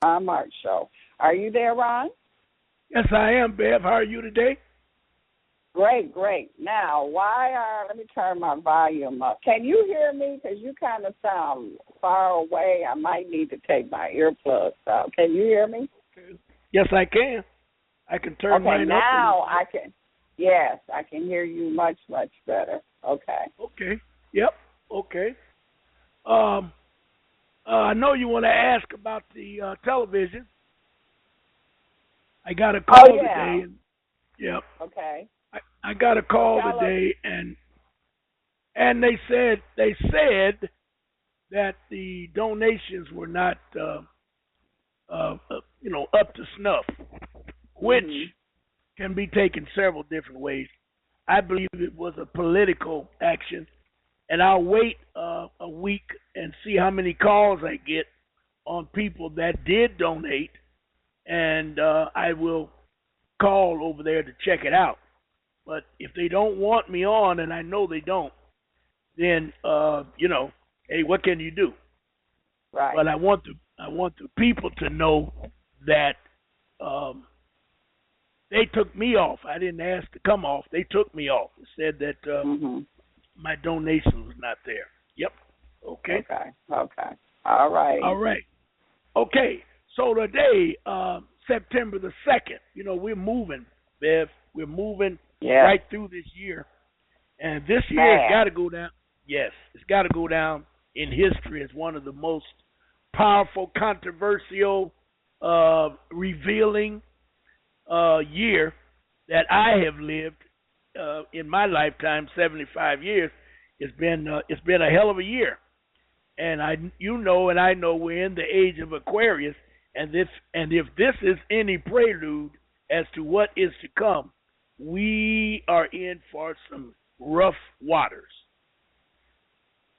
Ron Mark Show. Are you there, Ron? Yes, I am, Bev. How are you today? Great, great. Now, let me turn my volume up. Can you hear me? Because you kind of sound far away. I might need to take my earplugs out. Can you hear me? Yes, I can. I can turn mine up. Okay, now I can. Yes, I can hear you much, much better. Okay. Okay. Yep. Okay. I know you want to ask about the television. I got a call today. Yep. Okay. I got a call today, and they said that the donations were not up to snuff, which can be taken several different ways. I believe it was a political action, and I'll wait a week and see how many calls I get on people that did donate, and I will call over there to check it out. But if they don't want me on, and I know they don't, then hey, what can you do? Right. But I want the people to know that they took me off. I didn't ask to come off. They took me off. Said that my donation was not there. Yep. Okay. Okay. All right. All right. Okay. So today, September the 2nd, we're moving, Bev. We're moving right through this year. And this year has got to go down. Yes, it's got to go down in history as one of the most powerful, controversial, revealing year that I have lived in my lifetime, 75 years. It's been a hell of a year, and I know we're in the age of Aquarius, and if this is any prelude as to what is to come, we are in for some rough waters.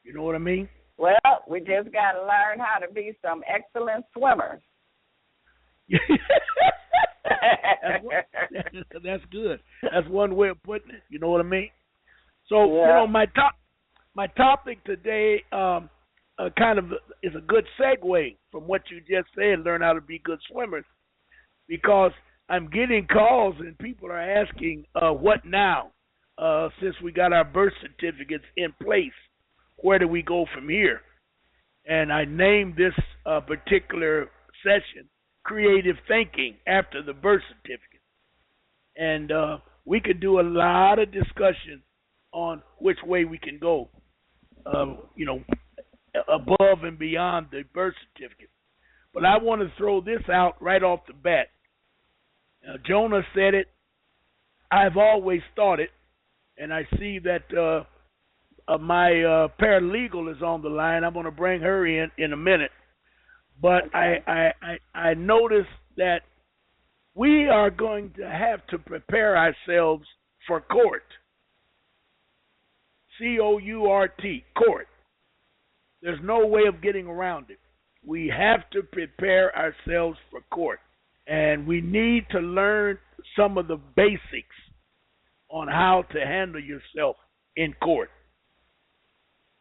You know what I mean? Well, we just got to learn how to be some excellent swimmers. That's good. That's one way of putting it. You know what I mean? So, my topic today kind of is a good segue from what you just said, learn how to be good swimmers, because I'm getting calls and people are asking, what now? Since we got our birth certificates in place, where do we go from here? And I named this particular session Creative Thinking After the Birth Certificate. And we could do a lot of discussion on which way we can go, above and beyond the birth certificate. But I want to throw this out right off the bat. Jonah said it. I've always thought it. And I see that my paralegal is on the line. I'm going to bring her in a minute. But I noticed that we are going to have to prepare ourselves for court. C-O-U-R-T, court. There's no way of getting around it. We have to prepare ourselves for court. And we need to learn some of the basics on how to handle yourself in court.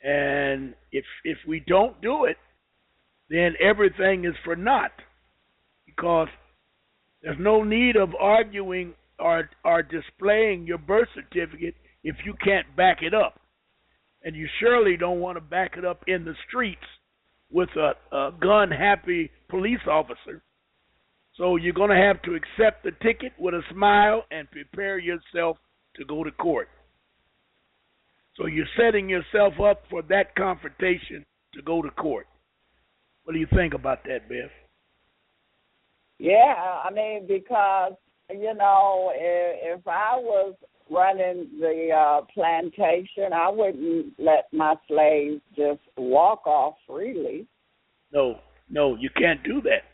And if we don't do it, then everything is for naught, because there's no need of arguing or displaying your birth certificate if you can't back it up. And you surely don't want to back it up in the streets with a gun-happy police officer. So you're going to have to accept the ticket with a smile and prepare yourself to go to court. So you're setting yourself up for that confrontation to go to court. What do you think about that, Beth? Yeah, I mean, because, if I was running the plantation, I wouldn't let my slaves just walk off freely. No, you can't do that,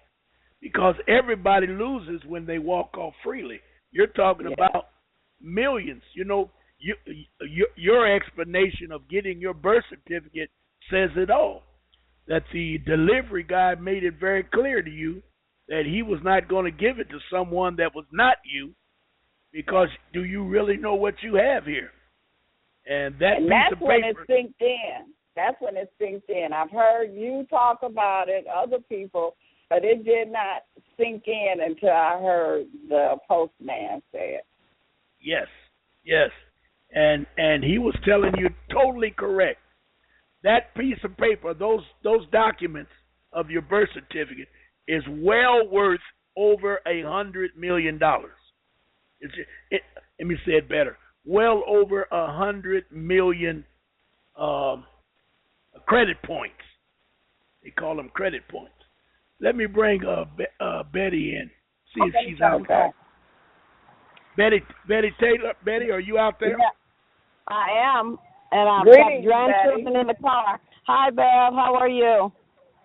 because everybody loses when they walk off freely. You're talking about millions. Your explanation of getting your birth certificate says it all. That the delivery guy made it very clear to you that he was not going to give it to someone that was not you, because do you really know what you have here? And that's when it sinks in. That's when it sinks in. I've heard you talk about it, other people, but it did not sink in until I heard the postman say it. Yes, yes. And he was telling you totally correct. That piece of paper, those documents of your birth certificate is well worth over $100 million. Let me say it better. Well over 100 million credit points. They call them credit points. Let me bring Betty in. See if she's out there. Betty Taylor. Betty, are you out there? Yeah, I am. And I've Greetings, got grandchildren in the car. Hi, Bev. How are you?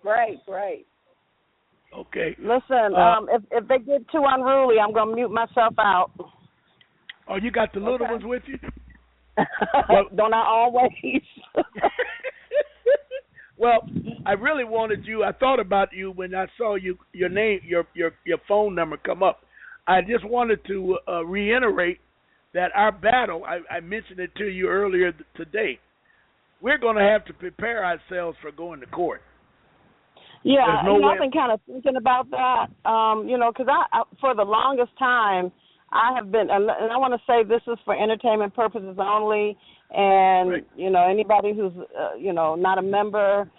Great. Okay. Listen, if they get too unruly, I'm going to mute myself out. Oh, you got the little ones with you? Don't I always? Well, I really wanted you. I thought about you when I saw your name, your phone number come up. I just wanted to reiterate that our battle. I mentioned it to you earlier today. We're going to have to prepare ourselves for going to court. Yeah, I've been kind of thinking about that. Because I for the longest time I have been, and I want to say this is for entertainment purposes only, and right. Anybody who's not a member,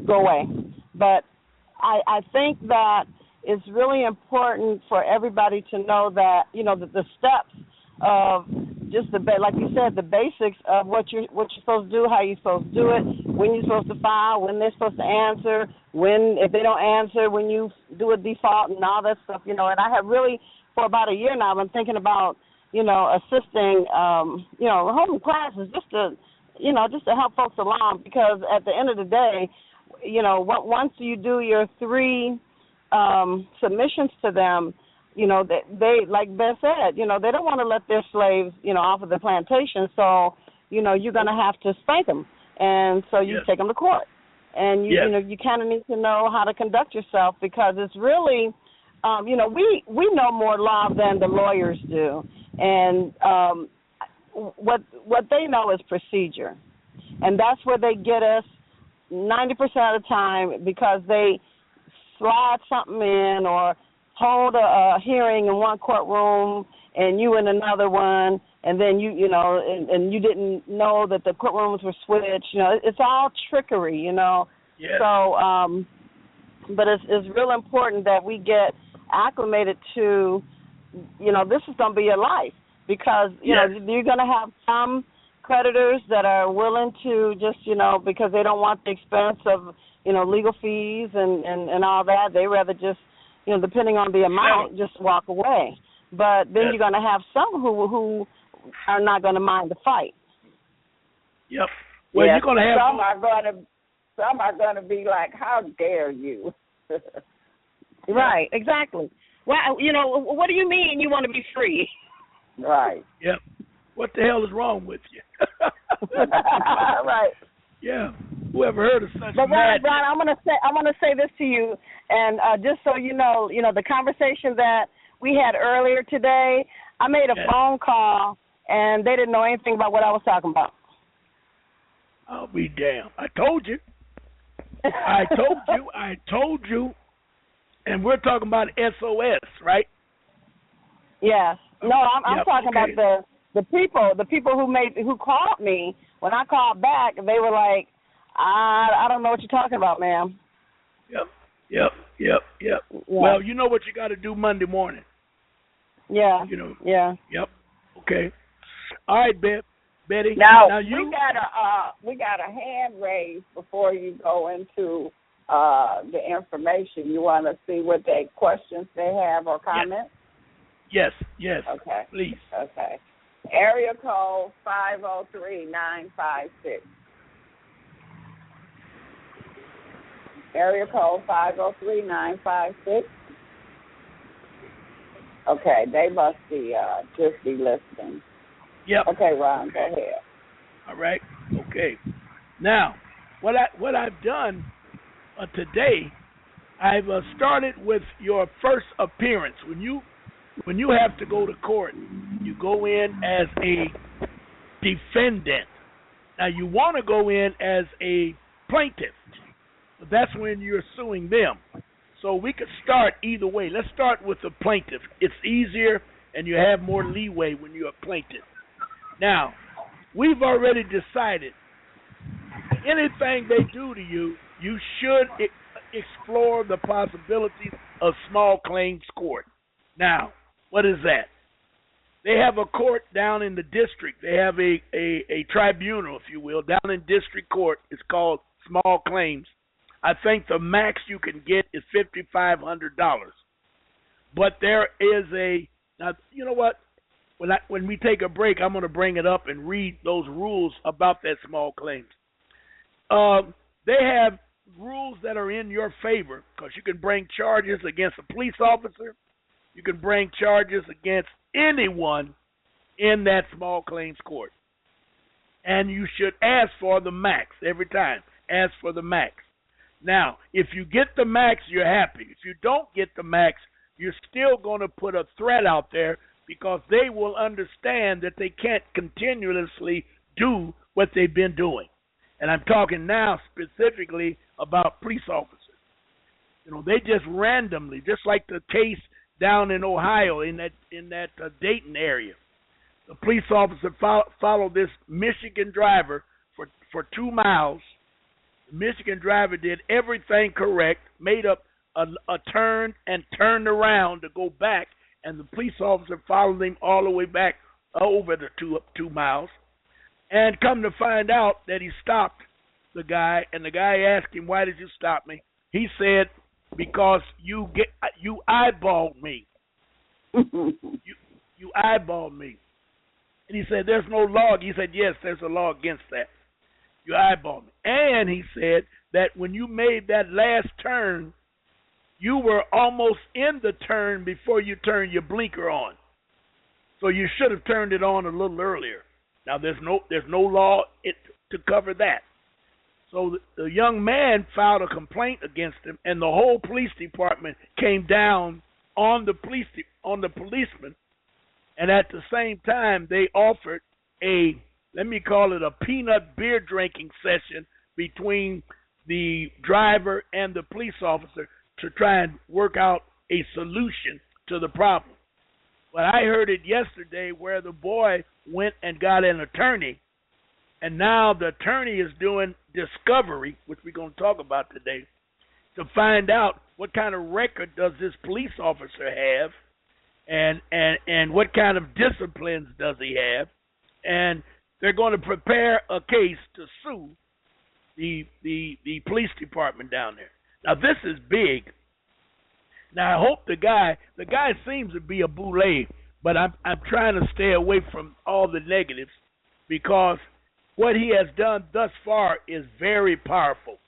go away. But I think that it's really important for everybody to know that that the steps of just like you said, the basics of what you're supposed to do, how you're supposed to do it, when you're supposed to file, when they're supposed to answer, if they don't answer, when you do a default and all that stuff, And I have really, for about a year now, I've been thinking about, assisting, holding classes just to help folks along, because at the end of the day, once you do your 3 submissions to them, they like Beth said, they don't want to let their slaves, off of the plantation. So, you're going to have to spank them. And so you take them to court. And, you kind of need to know how to conduct yourself, because it's really, we know more law than the lawyers do. And what they know is procedure. And that's where they get us 90% of the time, because they slide something in or hold a hearing in one courtroom and you in another one, and then and you didn't know that the courtrooms were switched. It's all trickery, Yes. So, but it's real important that we get acclimated to, this is going to be your life, because you're going to have some creditors that are willing to just because they don't want the expense of legal fees and all that. They rather just depending on the amount, just walk away. But then you're going to have some who are not going to mind the fight. Yep. Well, you're going to have some are going to be like, "How dare you?" Right. Exactly. Well, what do you mean you want to be free? Right. Yep. What the hell is wrong with you? Right. Yeah. Whoever heard of such But madness? Brian, I'm gonna say this to you, and just so you know, the conversation that we had earlier today, I made a phone call, and they didn't know anything about what I was talking about. I'll be damned. I told you. I told you. And we're talking about SOS, right? Yes. No, I'm talking okay. about the people who called me. When I called back, they were like, I don't know what you're talking about, ma'am. Yep. Yeah. Well, you know what you got to do Monday morning. Yeah. Yeah. Yep. Okay. All right, Betty. Now you we got a hand raised before you go into the information. You want to see what questions they have or comments? Yes. Okay. Please. Okay. Area code 503-956. Area code 503-956. Okay, they must be just be listening. Yep. Okay, Ron, go ahead. All right. Okay. Now, what I've done today, I've started with your first appearance. When you have to go to court, you go in as a defendant. Now, you want to go in as a plaintiff, but that's when you're suing them. So we could start either way. Let's start with the plaintiff. It's easier and you have more leeway when you're a plaintiff. Now, we've already decided anything they do to you, you should explore the possibilities of small claims court. Now, what is that? They have a court down in the district. They have a tribunal, if you will, down in district court. It's called small claims. I think the max you can get is $5,500. But there is now, you know what? When we take a break, I'm going to bring it up and read those rules about that small claims. They have rules that are in your favor because you can bring charges against a police officer. You can bring charges against anyone in that small claims court. And you should ask for the max every time. Ask for the max. Now, if you get the max, you're happy. If you don't get the max, you're still going to put a threat out there because they will understand that they can't continuously do what they've been doing. And I'm talking now specifically about police officers. You know, they just randomly, just like the case down in Ohio in that Dayton area. The police officer followed this Michigan driver for 2 miles. The Michigan driver did everything correct, made up a turn and turned around to go back, and the police officer followed him all the way back over the 2 miles. And come to find out that he stopped the guy, and the guy asked him, "Why did you stop me?" He said, "Because you eyeballed me." you eyeballed me. And he said, "There's no law." He said, "Yes, there's a law against that. You eyeballed me." And he said that when you made that last turn, you were almost in the turn before you turned your blinker on. So you should have turned it on a little earlier. Now, there's no law to cover that. So the young man filed a complaint against him, and the whole police department came down on the policeman, and at the same time they offered let me call it a peanut beer drinking session between the driver and the police officer to try and work out a solution to the problem. But I heard it yesterday where the boy went and got an attorney, and now the attorney is doing discovery, which we're going to talk about today, to find out what kind of record does this police officer have, and what kind of disciplines does he have, and they're going to prepare a case to sue the police department down there. Now, this is big. Now, I hope the guy seems to be a boule, but I'm trying to stay away from all the negatives because what he has done thus far is very powerful.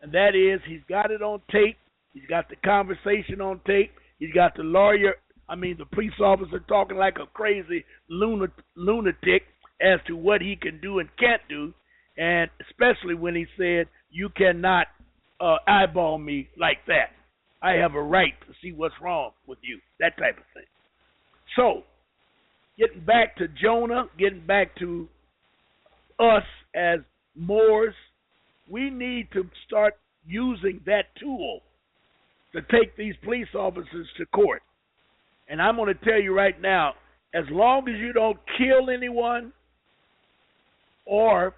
And that is, he's got it on tape. He's got the conversation on tape. He's got the the police officer talking like a crazy lunatic as to what he can do and can't do, and especially when he said, "You cannot eyeball me like that. I have a right to see what's wrong with you," that type of thing. So, getting back to Jonah, getting back to us as Moors, we need to start using that tool to take these police officers to court. And I'm going to tell you right now, as long as you don't kill anyone or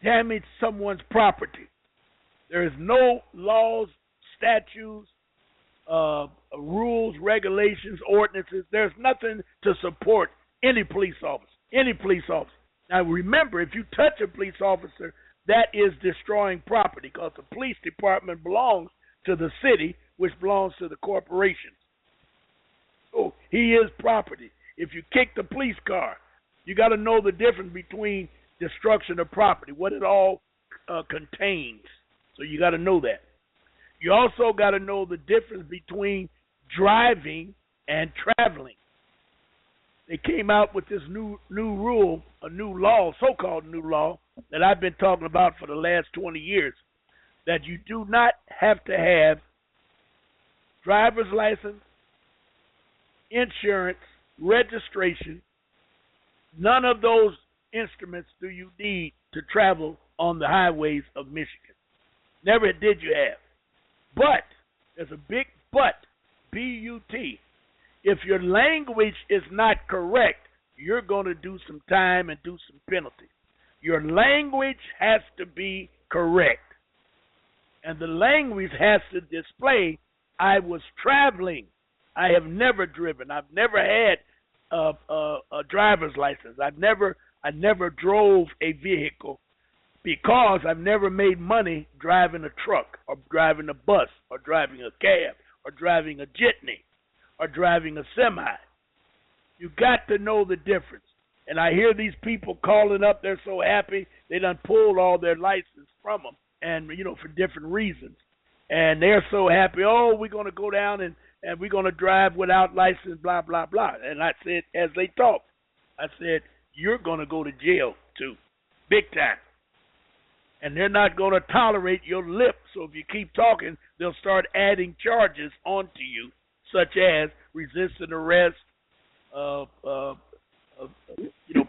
damage someone's property, there is no laws, statutes, rules, regulations, ordinances. There's nothing to support any police officer. Any police officer. Now remember, if you touch a police officer, that is destroying property because the police department belongs to the city, which belongs to the corporations. So he is property. If you kick the police car, you got to know the difference between destruction of property, what it all contains. So you got to know that. You also got to know the difference between driving and traveling. They came out with this new rule, a new law, so-called new law, that I've been talking about for the last 20 years, that you do not have to have driver's license, insurance, registration. None of those instruments do you need to travel on the highways of Michigan. Never did you have. But There's a big but, B-U-T. If your language is not correct, you're going to do some time and do some penalty. Your language has to be correct. And the language has to display, I was traveling. I have never driven. I've never had a driver's license. I never drove a vehicle because I've never made money driving a truck or driving a bus or driving a cab or driving a jitney or driving a semi. You got to know the difference. And I hear these people calling up, they're so happy they done pulled all their license from them, and for different reasons. And they're so happy, oh, we're going to go down and we're going to drive without license, blah, blah, blah. And I said, as they talked, I said, you're going to go to jail too, big time. And they're not going to tolerate your lip. So if you keep talking, they'll start adding charges onto you, such as resisting arrest,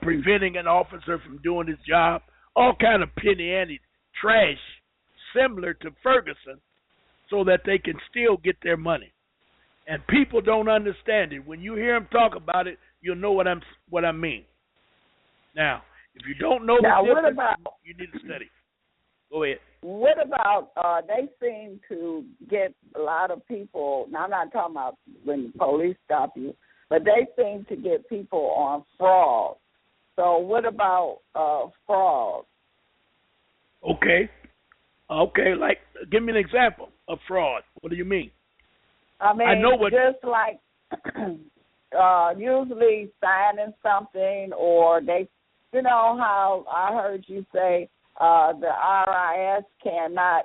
preventing an officer from doing his job, all kind of penny-ante trash similar to Ferguson, so that they can still get their money. And people don't understand it. When you hear them talk about it, you'll know what I mean. Now, if you don't know the difference, you need to study. Go ahead. What about, they seem to get a lot of people, now I'm not talking about when the police stop you, but they seem to get people on fraud. So what about fraud? Okay, like, give me an example of fraud. What do you mean? I mean, I know what, just like usually signing something, or they, how I heard you say the RIS cannot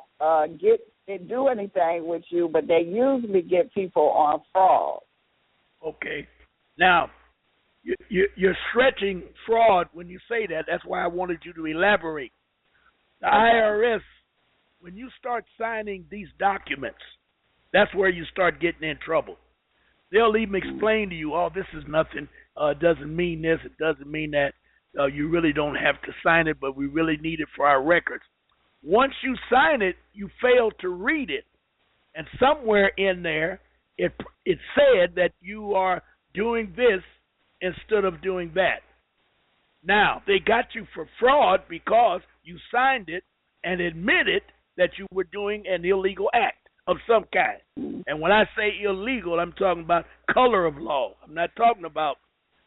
do anything with you, but they usually get people on fraud. Okay. Now, you're stretching fraud when you say that. That's why I wanted you to elaborate. The IRS, when you start signing these documents, that's where you start getting in trouble. They'll even explain to you, oh, this is nothing. It doesn't mean this. It doesn't mean that. You really don't have to sign it, but we really need it for our records. Once you sign it, you fail to read it. And somewhere in there, it said that you are doing this instead of doing that. Now, they got you for fraud because you signed it and admitted that you were doing an illegal act of some kind. And when I say illegal, I'm talking about color of law. I'm not talking about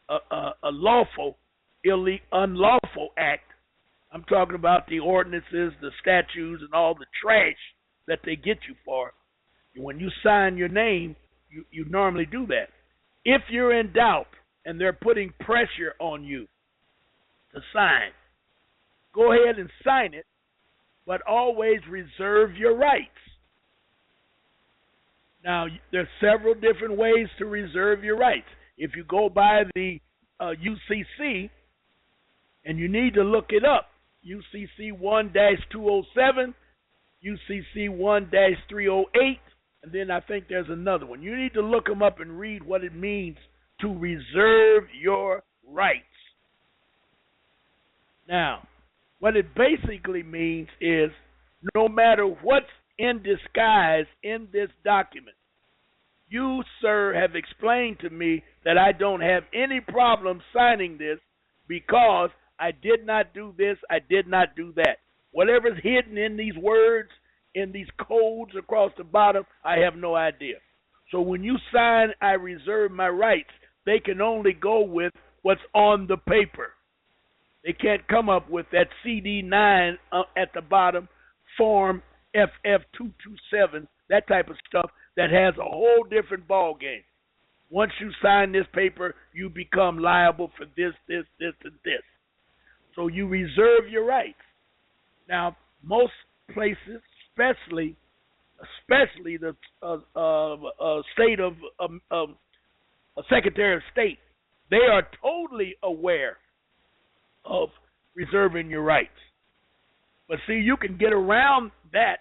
a lawful, unlawful act. I'm talking about the ordinances, the statutes, and all the trash that they get you for. When you sign your name, you normally do that. If you're in doubt and they're putting pressure on you to sign, go ahead and sign it, but always reserve your rights. Now, there's several different ways to reserve your rights. If you go by the UCC, and you need to look it up, UCC 1-207, UCC 1-308, and then I think there's another one. You need to look them up and read what it means to reserve your rights. Now, what it basically means is no matter what's in disguise in this document, you, sir, have explained to me that I don't have any problem signing this because I did not do this, I did not do that. Whatever's hidden in these words, in these codes across the bottom, I have no idea. So when you sign, I reserve my rights, they can only go with what's on the paper. They can't come up with that CD9 at the bottom, Form FF227, that type of stuff that has a whole different ball game. Once you sign this paper, you become liable for this, and this. So you reserve your rights. Now, most places, especially the state of Secretary of State, they are totally aware of reserving your rights. But see, you can get around that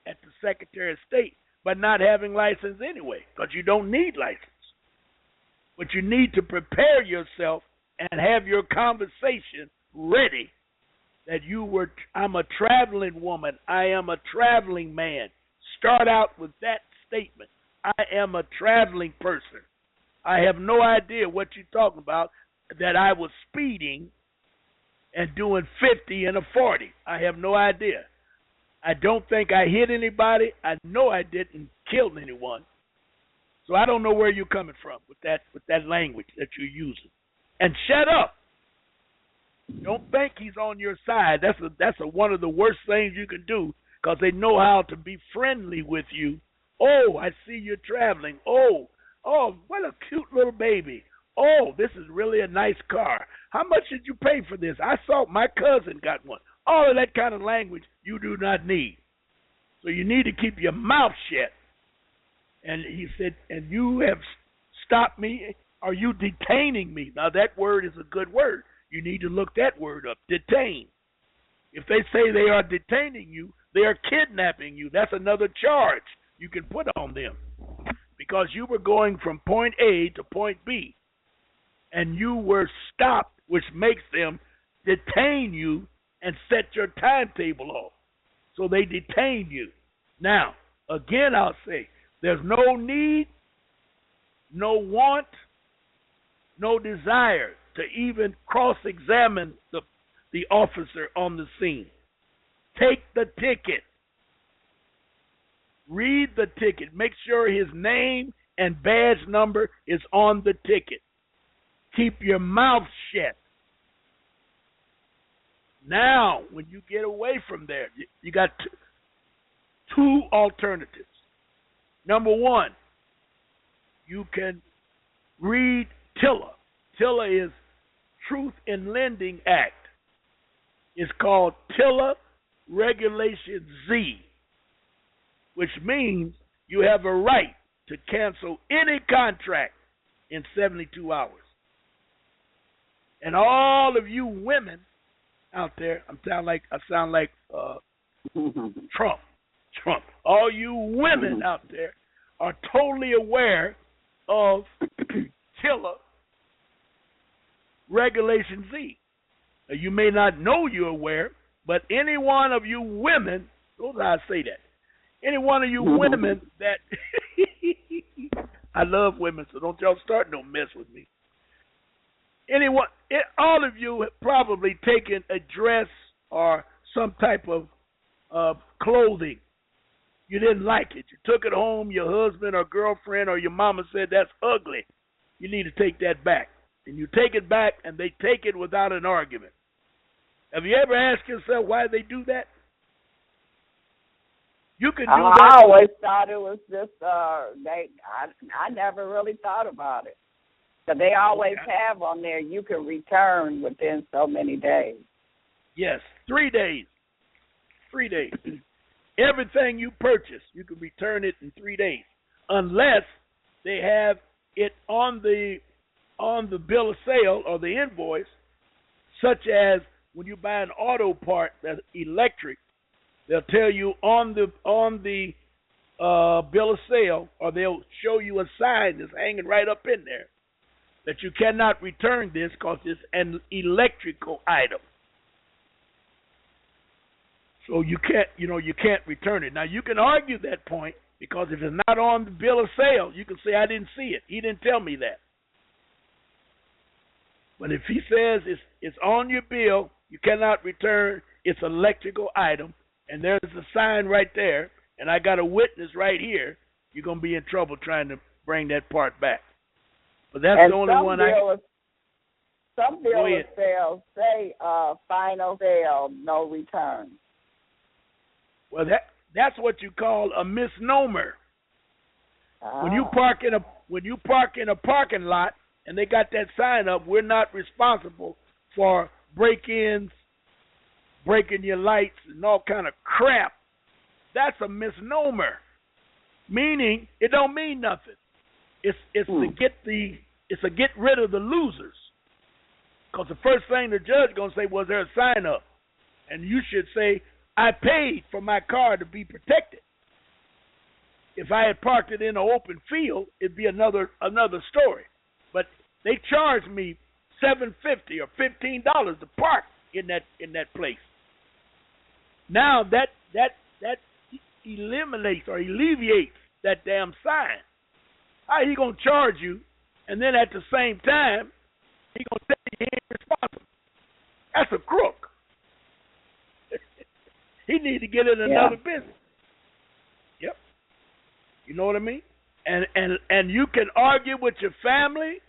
at the Secretary of State by not having license anyway, because you don't need license. But you need to prepare yourself and have your conversation ready that I'm a traveling woman, I am a traveling man. Start out with that statement. I am a traveling person. I have no idea what you're talking about, that I was speeding and doing 50 and a 40. I have no idea. I don't think I hit anybody. I know I didn't kill anyone. So I don't know where you're coming from with that language that you're using. And shut up. Don't think he's on your side. That's one of the worst things you can do, because they know how to be friendly with you. Oh, I see you're traveling. Oh, what a cute little baby. Oh, this is really a nice car. How much did you pay for this? I saw my cousin got one. All of that kind of language you do not need. So you need to keep your mouth shut. And he said, and you have stopped me. Are you detaining me? Now, that word is a good word. You need to look that word up, detain. If they say they are detaining you, they are kidnapping you. That's another charge you can put on them, because you were going from point A to point B, and you were stopped, which makes them detain you and set your timetable off. So they detain you. Now, again, I'll say, there's no need, no want, no desire to even cross-examine the officer on the scene. Take the ticket. Read the ticket. Make sure his name and badge number is on the ticket. Keep your mouth shut. Now, when you get away from there, you got two alternatives. Number one, you can read TILA. TILA is Truth in Lending Act. It's called TILA Regulation Z, which means you have a right to cancel any contract in 72 hours. And all of you women out there, I sound like Trump. All you women out there are totally aware of TILA Regulation Z. Now, you may not know you're aware, but any one of you women, those how I say that, any one of you women that, I love women, so don't y'all start no mess with me. All of you have probably taken a dress or some type of clothing. You didn't like it. You took it home, your husband or girlfriend or your mama said, that's ugly. You need to take that back. And you take it back, and they take it without an argument. Have you ever asked yourself why they do that? You can do that. I always thought it was just, I never really thought about it. But they always have on there, you can return within so many days. Yes, 3 days. 3 days. Everything you purchase, you can return it in 3 days, unless they have it on the bill of sale or the invoice, such as when you buy an auto part that's electric, they'll tell you on the bill of sale, or they'll show you a sign that's hanging right up in there that you cannot return this because it's an electrical item. So you can't return it. Now, you can argue that point, because if it's not on the bill of sale, you can say, I didn't see it. He didn't tell me that. But if he says it's on your bill, you cannot return, it's an electrical item, and there's a sign right there, and I got a witness right here, you're going to be in trouble trying to bring that part back. But that's the only one some bill of sales say final sale, no return. Well, that's what you call a misnomer. When you park in a parking lot and they got that sign up, we're not responsible for break-ins, breaking your lights and all kind of crap. That's a misnomer. Meaning it don't mean nothing. It's to get rid of the losers. Because the first thing the judge gonna say, was there a sign up? And you should say, I paid for my car to be protected. If I had parked it in an open field, it'd be another story. But they charged me $7.50 or $15 to park in that place. Now that eliminates or alleviates that damn sign. How he gonna charge you, and then at the same time he gonna tell you he ain't responsible? That's a crook. He need to get in another business. Yep. You know what I mean? And you can argue with your family.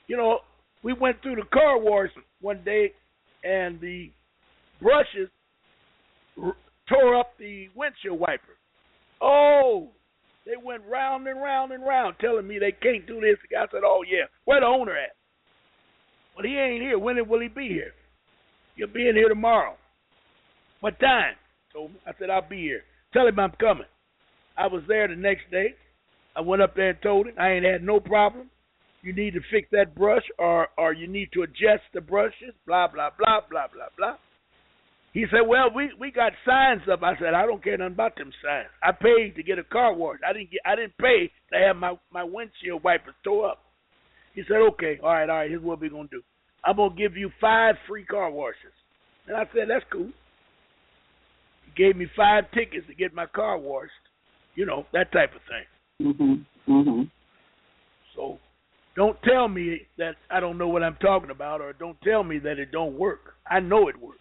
You know, we went through the car wash one day, and the brushes tore up the windshield wiper. Oh, they went round and round and round telling me they can't do this. The guy said, oh, yeah. Where the owner at? Well, he ain't here. When will he be here? He'll be in here tomorrow. What time? So I said, I'll be here. Tell him I'm coming. I was there the next day. I went up there and told him I ain't had no problem. You need to fix that brush, or you need to adjust the brushes, blah, blah, blah, blah, blah, blah. He said, well, we got signs up. I said, I don't care nothing about them signs. I paid to get a car wash. I didn't pay to have my windshield wipers tore up. He said, okay, all right, here's what we're going to do. I'm going to give you 5 free car washes. And I said, that's cool. He gave me 5 tickets to get my car washed. You know, that type of thing. So don't tell me that I don't know what I'm talking about, or don't tell me that it don't work. I know it works.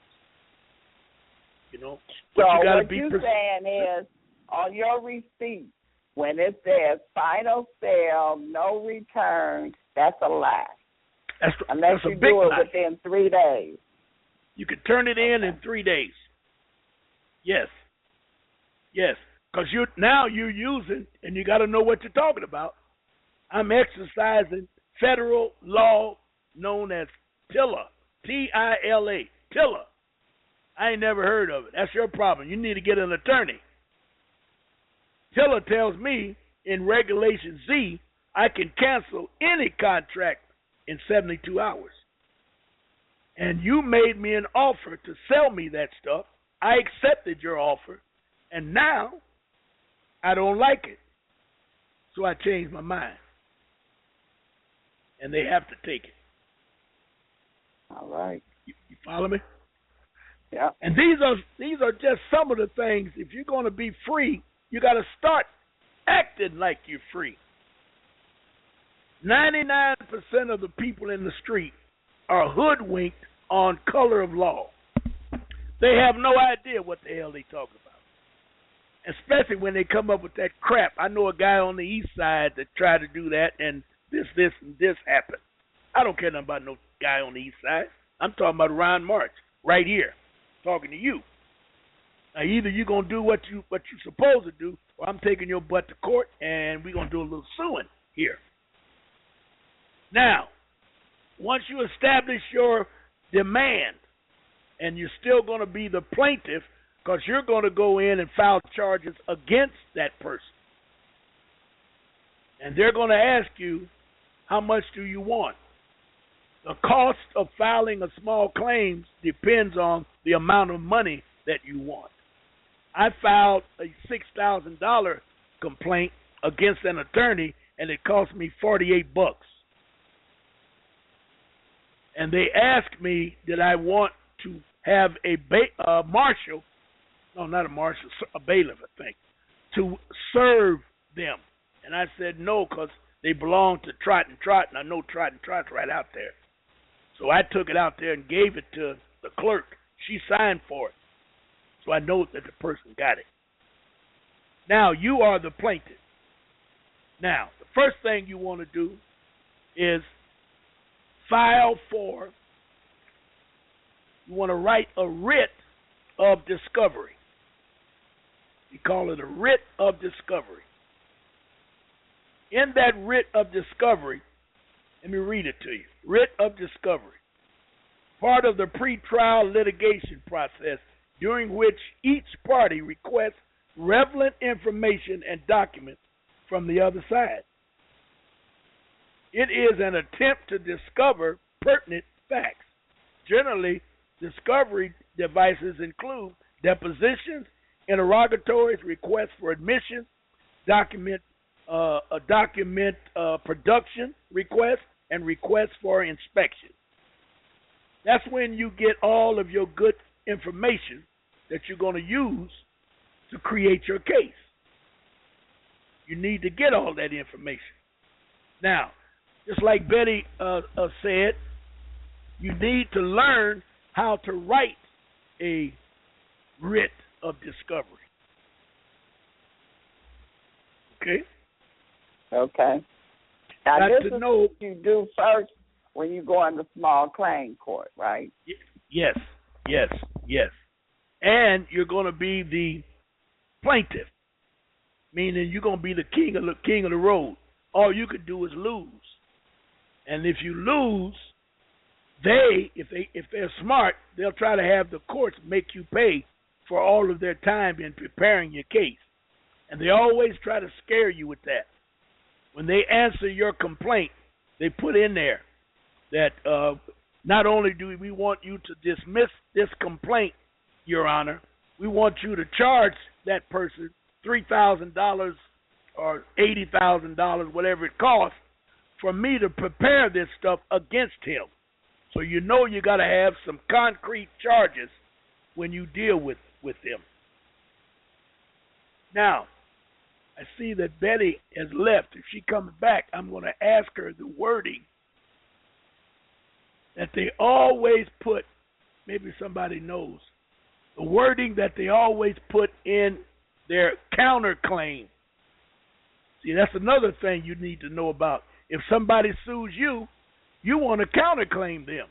You know, but so you gotta what be you're saying is, on your receipt, when it says final sale, no return, that's a lie. Unless that's you do it within 3 days. You can turn it in 3 days. Yes. Because you're using, and you got to know what you're talking about. I'm exercising federal law known as TILA, T-I-L-A, TILA. I ain't never heard of it. That's your problem. You need to get an attorney. TILA tells me in Regulation Z, I can cancel any contract in 72 hours. And you made me an offer to sell me that stuff. I accepted your offer, and now I don't like it. So I changed my mind. And they have to take it. All right. You follow me? Yeah. And these are just some of the things. If you're going to be free, you got to start acting like you're free. 99% of the people in the street are hoodwinked on color of law. They have no idea what the hell they talking about, especially when they come up with that crap. I know a guy on the east side that tried to do that, and this, and this happened. I don't care nothing about no guy on the east side. I'm talking about Ron March right here, talking to you. Now, either you're going to do what you're supposed to do, or I'm taking your butt to court, and we're going to do a little suing here. Now, once you establish your demand, and you're still going to be the plaintiff, because you're going to go in and file charges against that person. And they're going to ask you, how much do you want? The cost of filing a small claim depends on the amount of money that you want. I filed a $6,000 complaint against an attorney, and it cost me $48. And they asked me, did I want to have a marshal, no, not a marshal, a bailiff, I think, to serve them. And I said no, because they belong to Trot and Trot, and I know Trot and Trot's right out there. So I took it out there and gave it to the clerk. She signed for it. So I know that the person got it. Now, you are the plaintiff. Now, the first thing you want to do is file for, you want to write a writ of discovery. You call it a writ of discovery. In that writ of discovery, let me read it to you. Writ of discovery. Part of the pretrial litigation process during which each party requests relevant information and documents from the other side. It is an attempt to discover pertinent facts. Generally, discovery devices include depositions, interrogatories, requests for admission, document production requests, and requests for inspection. That's when you get all of your good information that you're going to use to create your case. You need to get all that information. Now, just like Betty said, you need to learn how to write a writ of discovery. Okay? Okay. Now, Got this to is know. what you do first when you go into small claim court, right? Yes. And you're going to be the plaintiff, meaning you're going to be the king of the road. All you could do is lose. And if you lose, if they're smart, they'll try to have the courts make you pay for all of their time in preparing your case. And they always try to scare you with that. When they answer your complaint, they put in there that not only do we want you to dismiss this complaint, Your Honor, we want you to charge that person $3,000 or $80,000, whatever it costs, for me to prepare this stuff against him. So you know you got to have some concrete charges when you deal with them. Now, I see that Betty has left. If she comes back, I'm going to ask her the wording that they always put, maybe somebody knows, the wording that they always put in their counterclaim. See, that's another thing you need to know about. If somebody sues you, you want to counterclaim them.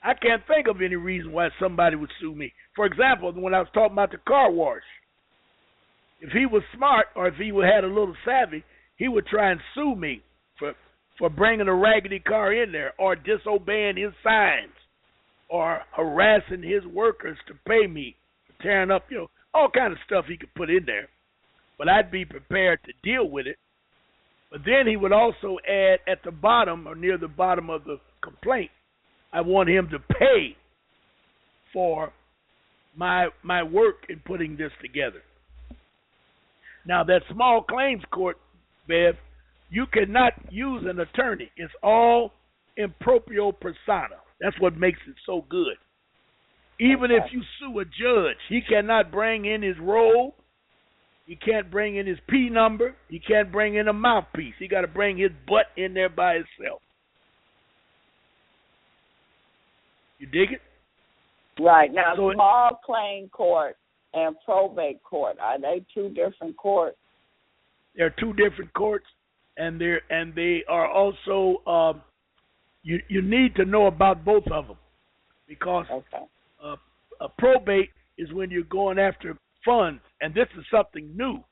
I can't think of any reason why somebody would sue me. For example, when I was talking about the car wash, if he was smart or if he had a little savvy, he would try and sue me for bringing a raggedy car in there or disobeying his signs or harassing his workers to pay me, for tearing up, all kind of stuff he could put in there. But I'd be prepared to deal with it. But then he would also add at the bottom or near the bottom of the complaint, I want him to pay for my work in putting this together. Now, that small claims court, Bev, you cannot use an attorney. It's all in proprio persona. That's what makes it so good. Even if you sue a judge, he cannot bring in his robe. He can't bring in his P number. He can't bring in a mouthpiece. He got to bring his butt in there by himself. You dig it? Right. Now, so small claim court and probate court, are they two different courts? They're two different courts, and they are also you need to know about both of them, because a probate is when you're going after funds, and this is something new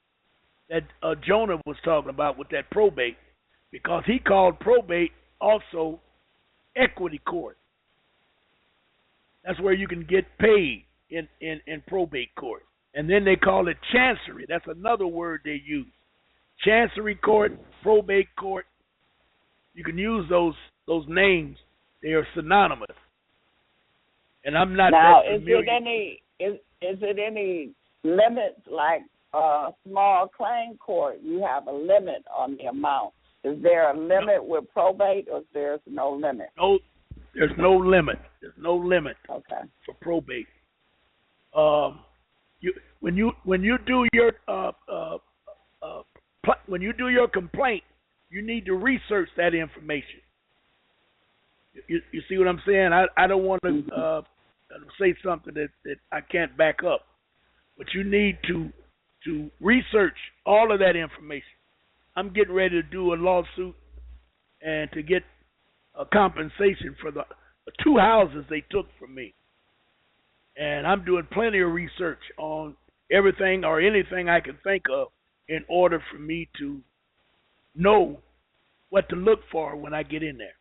that Jonah was talking about with that probate, because he called probate also equity court. That's where you can get paid in probate court. And then they call it chancery. That's another word they use. Chancery court, probate court. You can use those names. They are synonymous. And I'm not now, that familiar. Is it any limit, like small claim court, you have a limit on the amount? Is there a limit with probate, or there's no limit? No, there's no limit. There's no limit for probate. When you do your complaint, you need to research that information. You see what I'm saying? I don't want to say something that I can't back up, but you need to research all of that information. I'm getting ready to do a lawsuit and to get a compensation for the 2 houses they took from me. And I'm doing plenty of research on everything or anything I can think of in order for me to know what to look for when I get in there.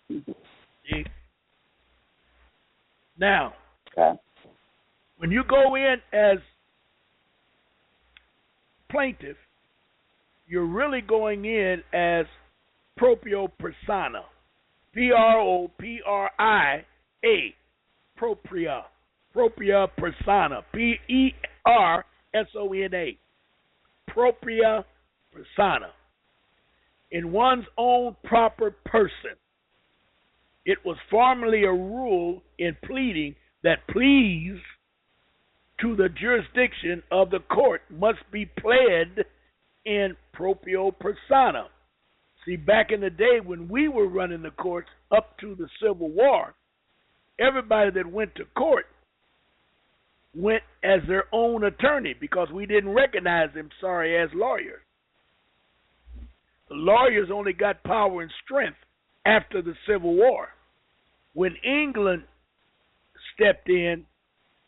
See? Now, when you go in as plaintiff, you're really going in as proprio persona. Propria. Propria persona. Persona. Propria persona. In one's own proper person. It was formerly a rule in pleading that pleas to the jurisdiction of the court must be pled in proprio persona. See, back in the day when we were running the courts up to the Civil War, everybody that went to court went as their own attorney because we didn't recognize them, as lawyers. The lawyers only got power and strength after the Civil War, when England stepped in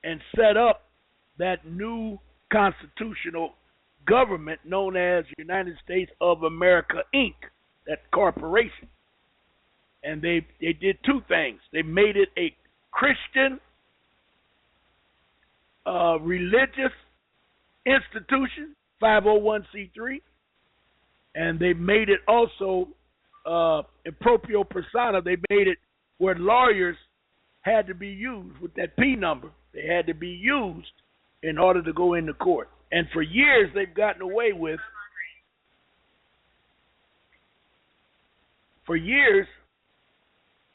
and set up that new constitutional government known as United States of America, Inc., that corporation. And they did two things. They made it a Christian religious institution, 501c3, and they made it also in proprio persona. They made it where lawyers had to be used with that P number. They had to be used in order to go into court. And for years, they've gotten away with. For years,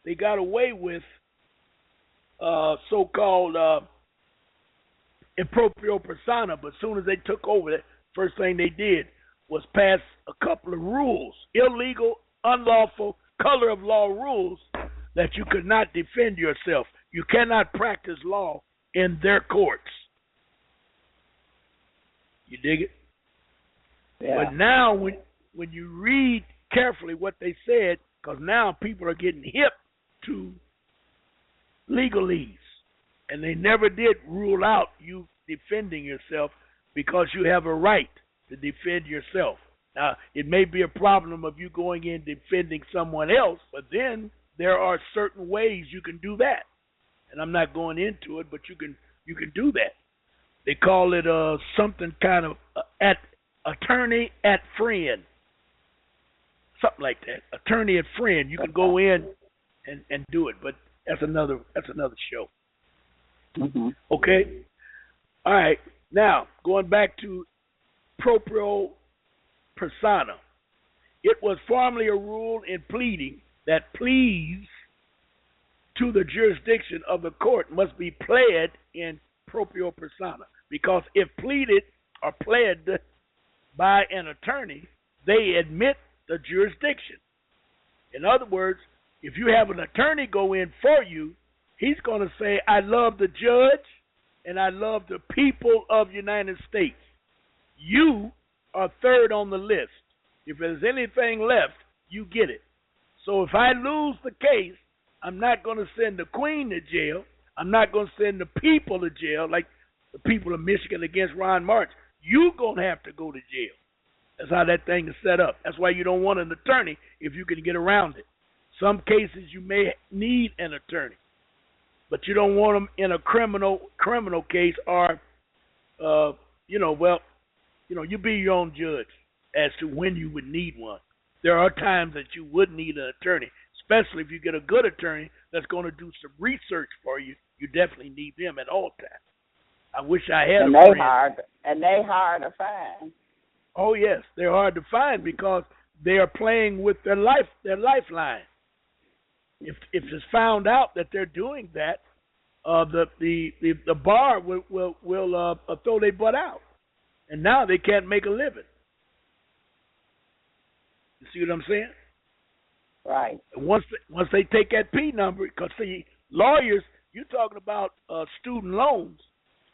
they got away with so-called in proprio persona. But as soon as they took over, the first thing they did was pass a couple of rules, illegal, unlawful, color of law rules, that you could not defend yourself. You cannot practice law in their courts. You dig it? Yeah. But now when you read carefully what they said, because now people are getting hip to legalese, and they never did rule out you defending yourself because you have a right to defend yourself. Now, it may be a problem of you going in defending someone else, but then there are certain ways you can do that. And I'm not going into it, but you can do that. They call it something kind of attorney at friend, something like that. Attorney at friend. You can go in and do it, but that's another show. Mm-hmm. Okay. All right. Now going back to proprio persona, it was formerly a rule in pleading that pleas to the jurisdiction of the court must be pled in proprio persona, because if pleaded or pled by an attorney, they admit the jurisdiction. In other words, if you have an attorney go in for you, he's going to say, I love the judge and I love the people of the United States. You are third on the list. If there's anything left, you get it. So if I lose the case, I'm not going to send the Queen to jail. I'm not going to send the people to jail, like the people of Michigan against Ron March. You're going to have to go to jail. That's how that thing is set up. That's why you don't want an attorney if you can get around it. Some cases you may need an attorney, but you don't want them in a criminal case or, you be your own judge as to when you would need one. There are times that you would need an attorney, especially if you get a good attorney that's going to do some research for you. You definitely need them at all times. I wish I had a friend. They hard to find. Oh yes, they're hard to find because they are playing with their lifeline. If it's found out that they're doing that, the bar will throw their butt out, and now they can't make a living. You see what I'm saying? Right. Once they take that P number, because see, lawyers, you're talking about student loans.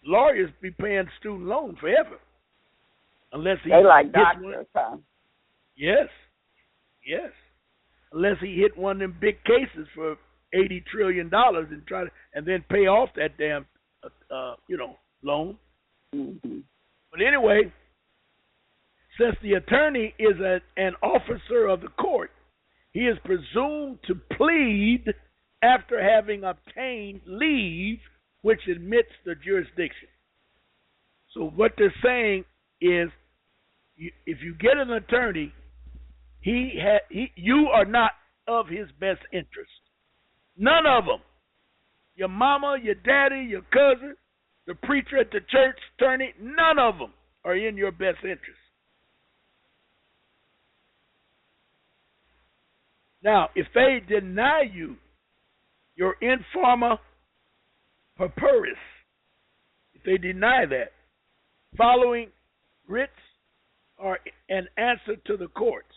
Lawyers be paying student loans forever, unless they like doctors, huh? Yes. Unless he hit one of them big cases for $80 trillion and then pay off that damn loan. Mm-hmm. But anyway, since the attorney is an officer of the court, he is presumed to plead after having obtained leave which admits the jurisdiction. So what they're saying is, if you get an attorney, you are not of his best interest. None of them. Your mama, your daddy, your cousin, the preacher at the church, attorney, none of them are in your best interest. Now, if they deny you your informa pauperis, if they deny that, following writs are an answer to the courts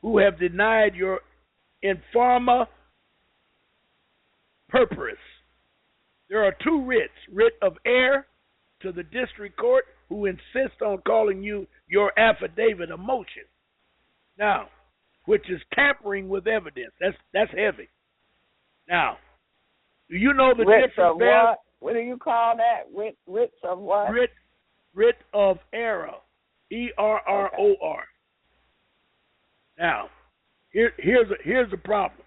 who have denied your informa purpose. There are two writs: writ of error to the district court who insist on calling you your affidavit a motion. Now, which is tampering with evidence. That's heavy. Now, do you know the writs difference? Of what? What do you call that? Writs of what? Writ of error. ERROR. Okay. Now, here's the problem.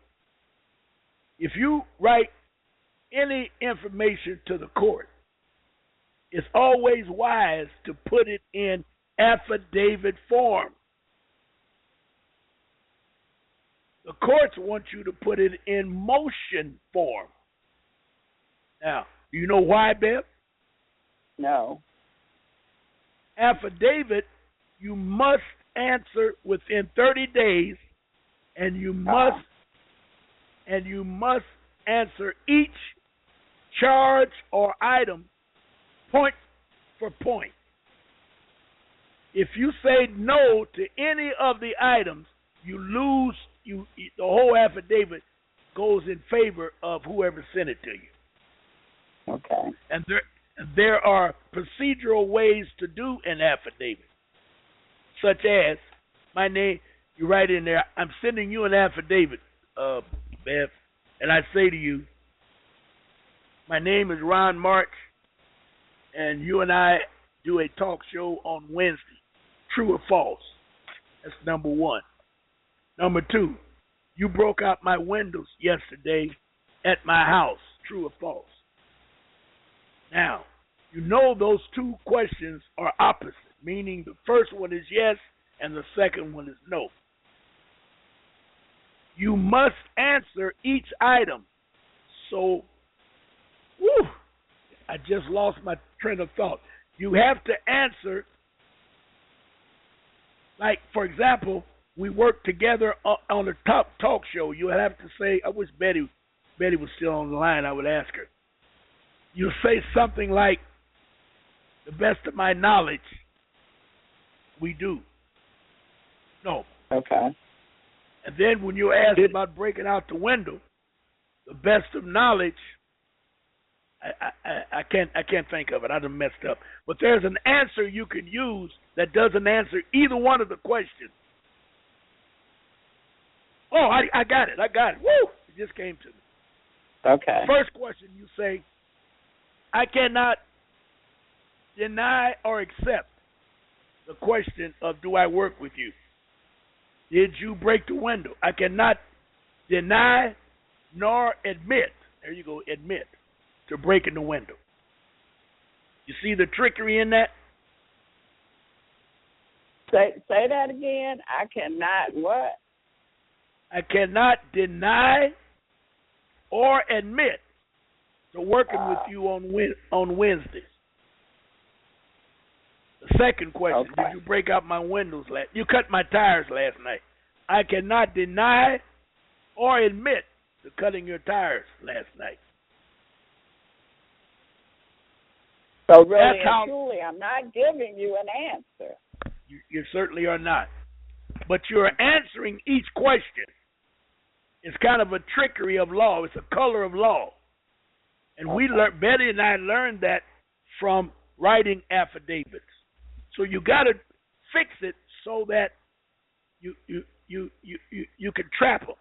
If you write any information to the court, it's always wise to put it in affidavit form. The courts want you to put it in motion form. Now, do you know why, Beth? No. Affidavit, you must answer within 30 days, and you must answer each charge or item point for point. If you say no to any of the items, you lose. The whole affidavit goes in favor of whoever sent it to you. Okay. And there are procedural ways to do an affidavit, such as my name. You write in there, I'm sending you an affidavit, Beth, and I say to you, my name is Ron March, and you and I do a talk show on Wednesday. True or false? That's number one. Number two, you broke out my windows yesterday at my house. True or false? Now, you know those two questions are opposite, meaning the first one is yes and the second one is no. You must answer each item. So, I just lost my train of thought. You have to answer, like, for example, we work together on a talk show. You have to say, I wish Betty was still on the line. I would ask her. You say something like, the best of my knowledge, we do. No. Okay. And then when you're asked about breaking out the window, the best of knowledge, I can't think of it. I done messed up. But there's an answer you can use that doesn't answer either one of the questions. Oh, I got it. Woo! It just came to me. Okay. First question, you say, I cannot deny or accept the question of do I work with you? Did you break the window? I cannot deny nor admit, there you go, admit, to breaking the window. You see the trickery in that? Say that again. I cannot what? I cannot deny or admit to working with you on Wednesdays. The second question, okay. Did you break out my windows you cut my tires last night. I cannot deny or admit to cutting your tires last night. So really and truly, I'm not giving you an answer. You certainly are not. But you're answering each question. It's kind of a trickery of law. It's a color of law. And Betty and I learned that from writing affidavits. So you got to fix it so that you can trap them.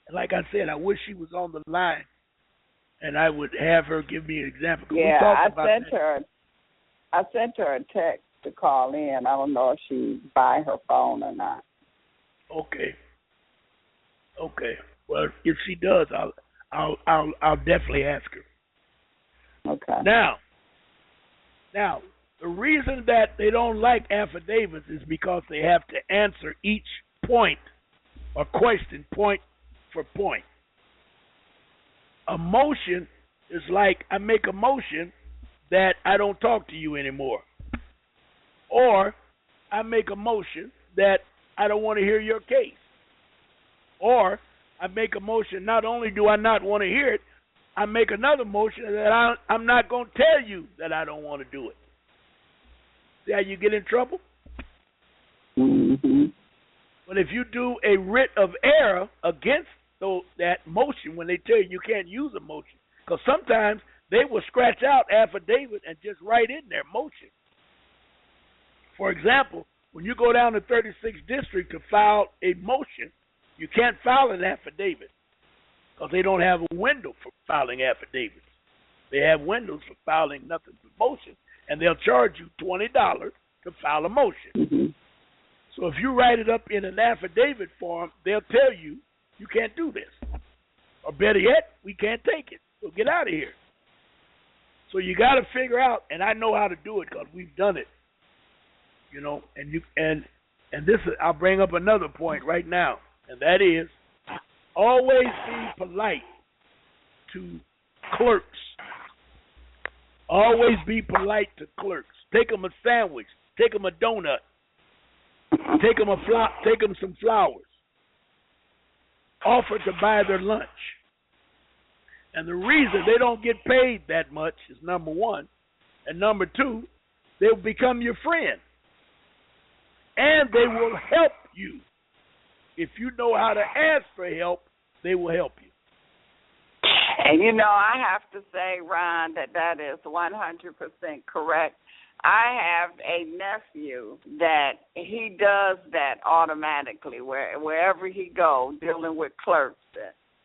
And like I said, I wish she was on the line, and I would have her give me an example. Yeah, I sent her a text to call in. I don't know if she's by her phone or not. Okay. Well, if she does, I'll definitely ask her. Okay. Now, the reason that they don't like affidavits is because they have to answer each point or question point for point. A motion is like I make a motion that I don't talk to you anymore. Or I make a motion that I don't want to hear your case. Or I make a motion, not only do I not want to hear it, I make another motion that I'm not going to tell you that I don't want to do it. See how you get in trouble? But if you do a writ of error against that motion, when they tell you can't use a motion, because sometimes they will scratch out affidavit and just write in their motion. For example, when you go down to 36th District to file a motion, you can't file an affidavit because they don't have a window for filing affidavits. They have windows for filing nothing but motion, and they'll charge you $20 to file a motion. Mm-hmm. So if you write it up in an affidavit form, they'll tell you you can't do this. Or better yet, we can't take it. So get out of here. So you got to figure out, and I know how to do it because we've done it. You know, and this is, I'll bring up another point right now, and that is always be polite to clerks. Always be polite to clerks. Take them a sandwich. Take them a donut. Take them some flowers. Offer to buy their lunch. And the reason they don't get paid that much is number one, and number two, they'll become your friend. And they will help you. If you know how to ask for help, they will help you. And, you know, I have to say, Ron, that is 100% correct. I have a nephew that he does that automatically wherever he goes, dealing with clerks.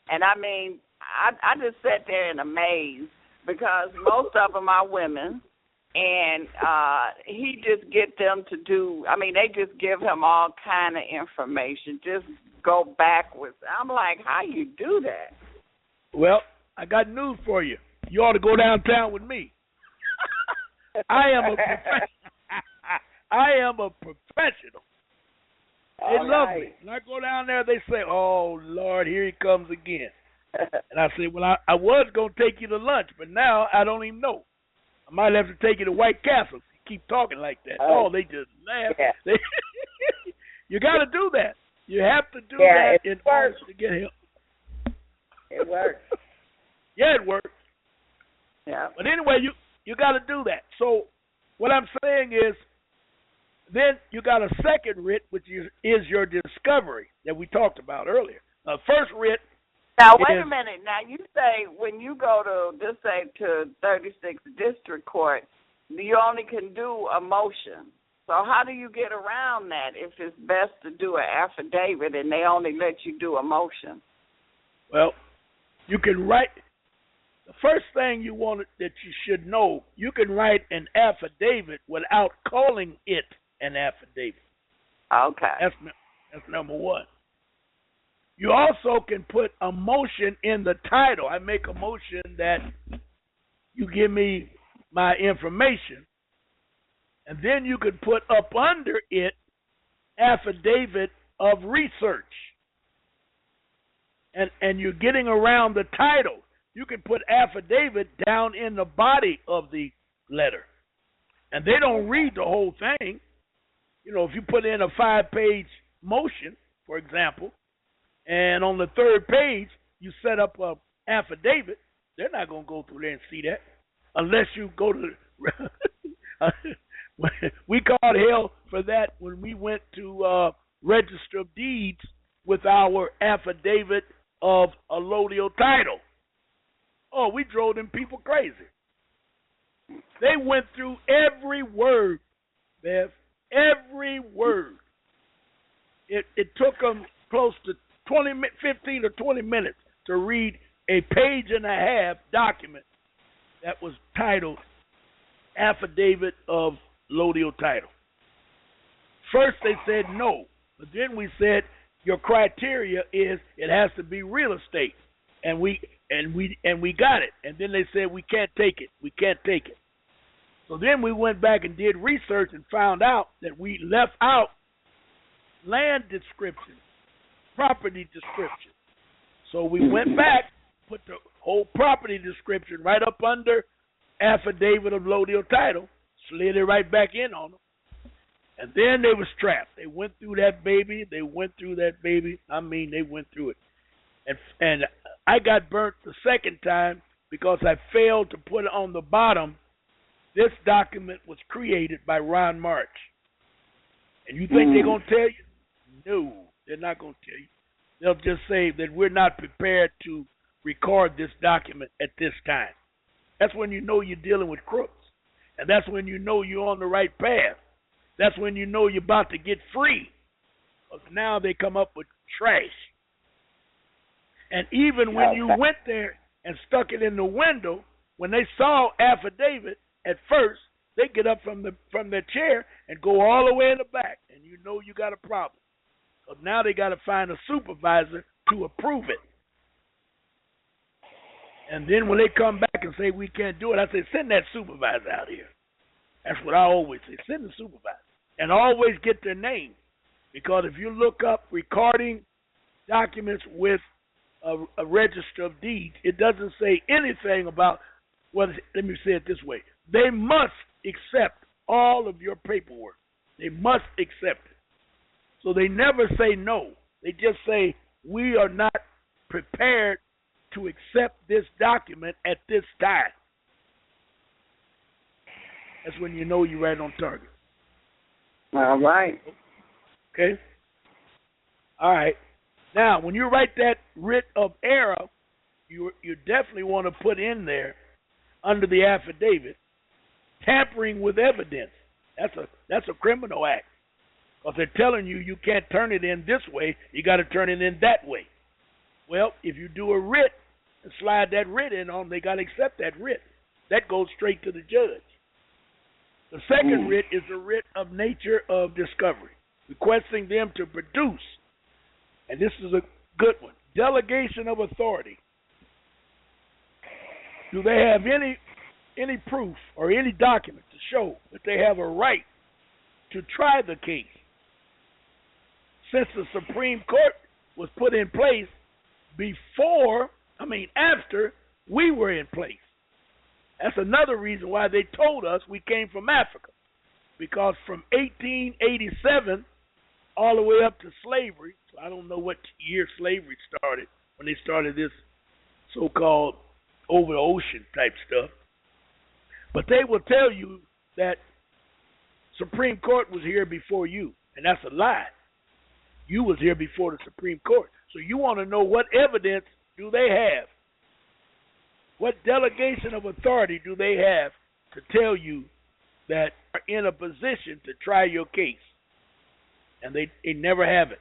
And, I mean, I just sat there in amaze because most of them are women. And he just get them to do, I mean, they just give him all kind of information, just go backwards. I'm like, how you do that? Well, I got news for you. You ought to go downtown with me. I am a professional. They love me. When I go down there, they say, oh, Lord, here he comes again. And I say, well, I was going to take you to lunch, but now I don't even know. I might have to take you to White Castle. Keep talking like that. Oh, they just laugh. Yeah. You got to do that. You have to do that in order to get help. It works. Yeah, it works. Yeah. But anyway, you got to do that. So what I'm saying is, then you got a second writ, which is your discovery that we talked about earlier. First writ. Now, wait a minute. Now, you say when you go to, just say, to 36th District Court, you only can do a motion. So how do you get around that if it's best to do an affidavit and they only let you do a motion? Well, you can write, the first thing that you should know, you can write an affidavit without calling it an affidavit. Okay. That's number one. You also can put a motion in the title. I make a motion that you give me my information, and then you can put up under it affidavit of research. And you're getting around the title. You can put affidavit down in the body of the letter. And they don't read the whole thing. You know, if you put in a 5-page motion, for example, and on the third page, you set up an affidavit, they're not going to go through there and see that unless you go to we called hell for that when we went to Register of Deeds with our affidavit of allodial title. Oh, we drove them people crazy. They went through every word, Bev, every word. It took them close to 15 or 20 minutes to read a page and a half document that was titled Affidavit of Allodial Title. First they said no, but then we said your criteria is it has to be real estate, and we got it. And then they said we can't take it. We can't take it. So then we went back and did research and found out that we left out land description, property description. So we went back, put the whole property description right up under affidavit of allodial title, slid it right back in on them. And then they was trapped. They went through that baby. I mean, they went through it. And I got burnt the second time because I failed to put on the bottom, this document was created by Ron March. And you think they're going to tell you? No, They're not going to tell you. They'll just say that we're not prepared to record this document at this time. That's when you know you're dealing with crooks. And that's when you know you're on the right path. That's when you know you're about to get free. Because now they come up with trash. And even when you went there and stuck it in the window, when they saw affidavit at first, they get up from their chair and go all the way in the back, and you know you got a problem. So now they got to find a supervisor to approve it. And then when they come back and say we can't do it, I say send that supervisor out here. That's what I always say. Send the supervisor. And always get their name. Because if you look up recording documents with a register of deeds, it doesn't say anything about, well, let me say it this way. They must accept all of your paperwork. They must accept it. So they never say no. They just say, we are not prepared to accept this document at this time. That's when you know you're right on target. All right. Okay? All right. Now, when you write that writ of error, you definitely want to put in there, under the affidavit, tampering with evidence. That's a criminal act. Because they're telling you you can't turn it in this way, you got to turn it in that way. Well, if you do a writ and slide that writ in on them, they got to accept that writ. That goes straight to the judge. The second writ is the writ of nature of discovery, requesting them to produce, and this is a good one, delegation of authority. Do they have any proof or any document to show that they have a right to try the case? Since the Supreme Court was put in place after we were in place. That's another reason why they told us we came from Africa. Because from 1887 all the way up to slavery, so I don't know what year slavery started, when they started this so-called over-the-ocean type stuff. But they will tell you that Supreme Court was here before you, and that's a lie. You was here before the Supreme Court. So you want to know what evidence do they have? What delegation of authority do they have to tell you that are in a position to try your case? And they never have it.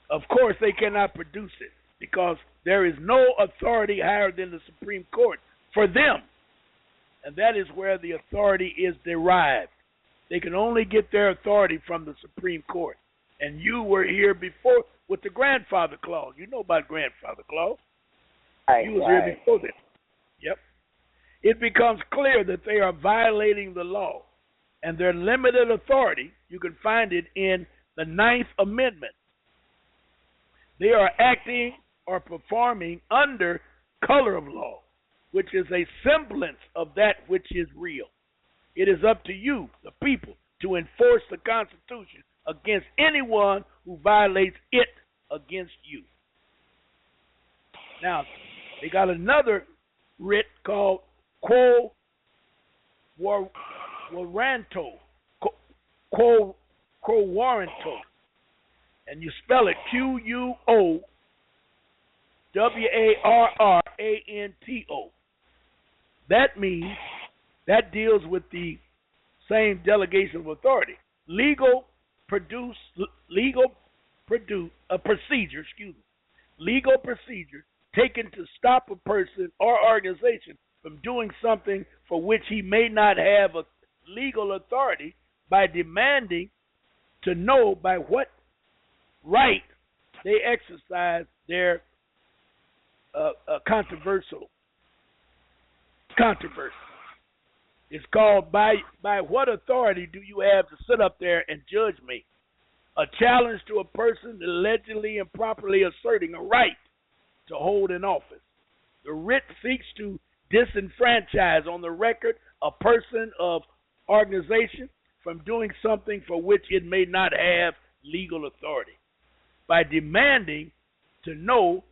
Of course, they cannot produce it because there is no authority higher than the Supreme Court for them. And that is where the authority is derived. They can only get their authority from the Supreme Court. And you were here before with the grandfather clause. You know about grandfather clause. You was here before that. Yep. It becomes clear that they are violating the law. And their limited authority, you can find it in the 9th Amendment. They are acting or performing under color of law, which is a semblance of that which is real. It is up to you, the people, to enforce the Constitution against anyone who violates it against you. Now, they got another writ called quo warranto. Quo warranto. And you spell it Quo warranto. That means that deals with the same delegation of authority. Legal procedure taken to stop a person or organization from doing something for which he may not have a legal authority by demanding to know by what right they exercise their controversy. It's called by what authority do you have to sit up there and judge me? A challenge to a person allegedly improperly asserting a right to hold an office. The writ seeks to disenfranchise on the record a person of organization from doing something for which it may not have legal authority by demanding to know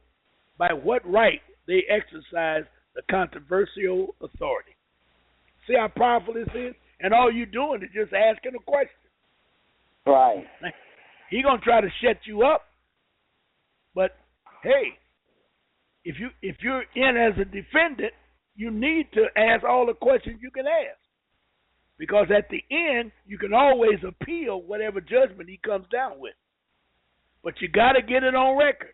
by what right they exercise the controversial authority. See how powerful this is? And all you're doing is just asking a question. Right. He gonna try to shut you up. But hey, if you're in as a defendant, you need to ask all the questions you can ask. Because at the end, you can always appeal whatever judgment he comes down with. But you got to get it on record.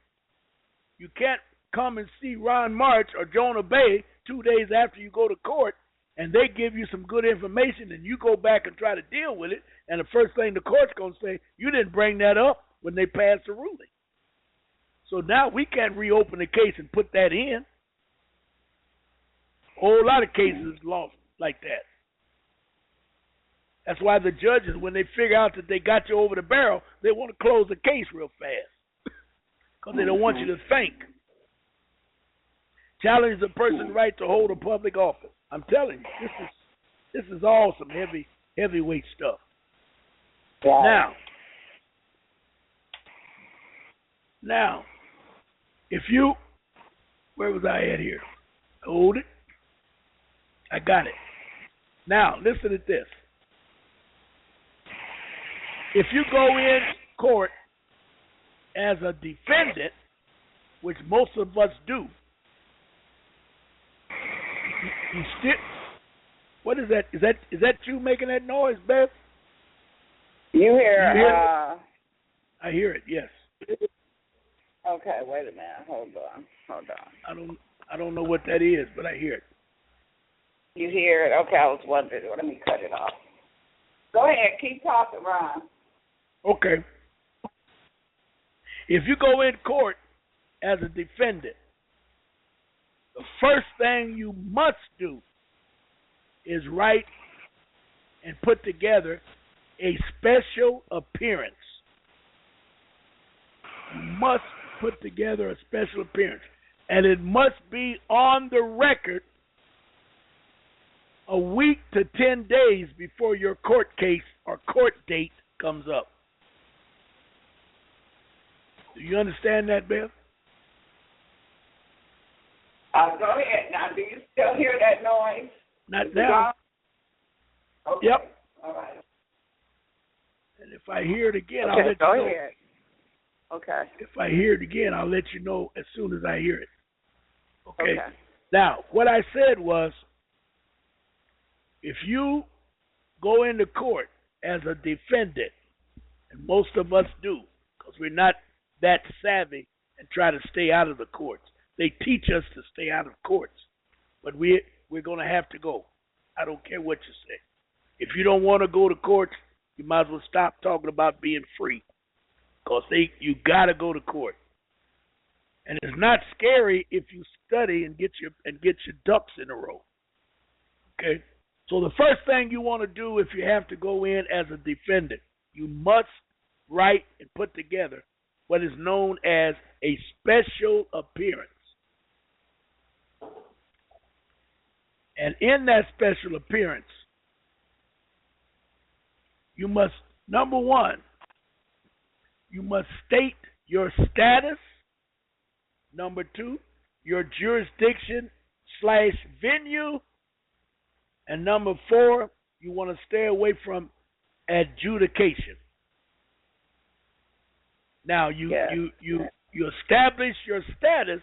You can't come and see Ron March or Jonah Bay 2 days after you go to court, and they give you some good information, and you go back and try to deal with it, and the first thing the court's going to say, you didn't bring that up when they passed the ruling. So now we can't reopen the case and put that in. A whole lot of cases lost like that. That's why the judges, when they figure out that they got you over the barrel, they want to close the case real fast because they don't want you to think. Challenge the person's right to hold a public office. I'm telling you, this is all some heavyweight stuff. Yeah. Now, if you, where was I at here? Hold it. I got it. Now, listen to this. If you go in court as a defendant, which most of us do, you still, what is that? Is that you making that noise, Beth? You hear? I hear it. Yes. Okay, wait a minute. Hold on. I don't know what that is, but I hear it. You hear it? Okay, I was wondering. Let me cut it off. Go ahead. Keep talking, Ron. Okay. If you go in court as a defendant, the first thing you must do is write and put together a special appearance. You must put together a special appearance. And it must be on the record a week to 10 days before your court case or court date comes up. Do you understand that, Beth? Go ahead. Now, do you still hear that noise? Not now. Okay. Yep. All right. And if I hear it again, okay, I'll let go you know. ahead. Okay. If I hear it again, I'll let you know as soon as I hear it. Okay. Now, what I said was, if you go into court as a defendant, and most of us do, because we're not that savvy and try to stay out of the courts. They teach us to stay out of courts, but we're going to have to go. I don't care what you say. If you don't want to go to court, you might as well stop talking about being free, because you got to go to court. And it's not scary if you study and get your ducks in a row. Okay? So the first thing you want to do if you have to go in as a defendant, you must write and put together what is known as a special appearance. And in that special appearance, you must, number one, you must state your status. Number two, your jurisdiction/venue. And number four, you want to stay away from adjudication. Now, you establish your status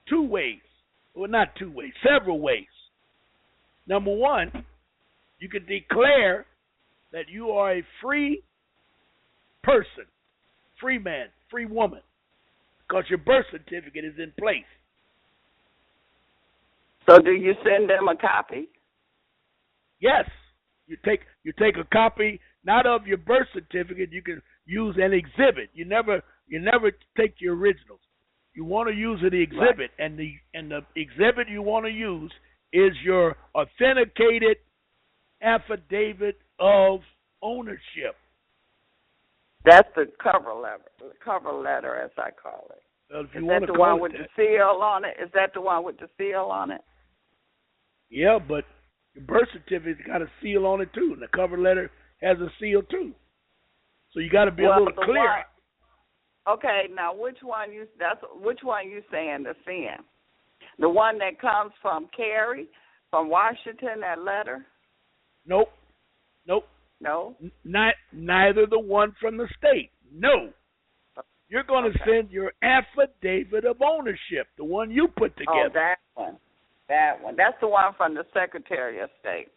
two ways. Well, not two ways, several ways. Number one, you can declare that you are a free person, free man, free woman, because your birth certificate is in place. So do you send them a copy? Yes. You take a copy, not of your birth certificate. You can use an exhibit. You never take your originals. You want to use an exhibit, right. and the exhibit you want to use is your authenticated affidavit of ownership. That's the cover letter, as I call it. Well, is that the one with the seal on it? Is that the one with the seal on it? Yeah, but your birth certificate's got a seal on it too, and the cover letter has a seal too. So you got to be a little clear. Okay, now which one you saying to send? The one that comes from Carrie, from Washington, that letter? Nope. No. Neither the one from the state. No. You're going to send your affidavit of ownership, the one you put together. Oh, that one. That one. That's the one from the Secretary of State.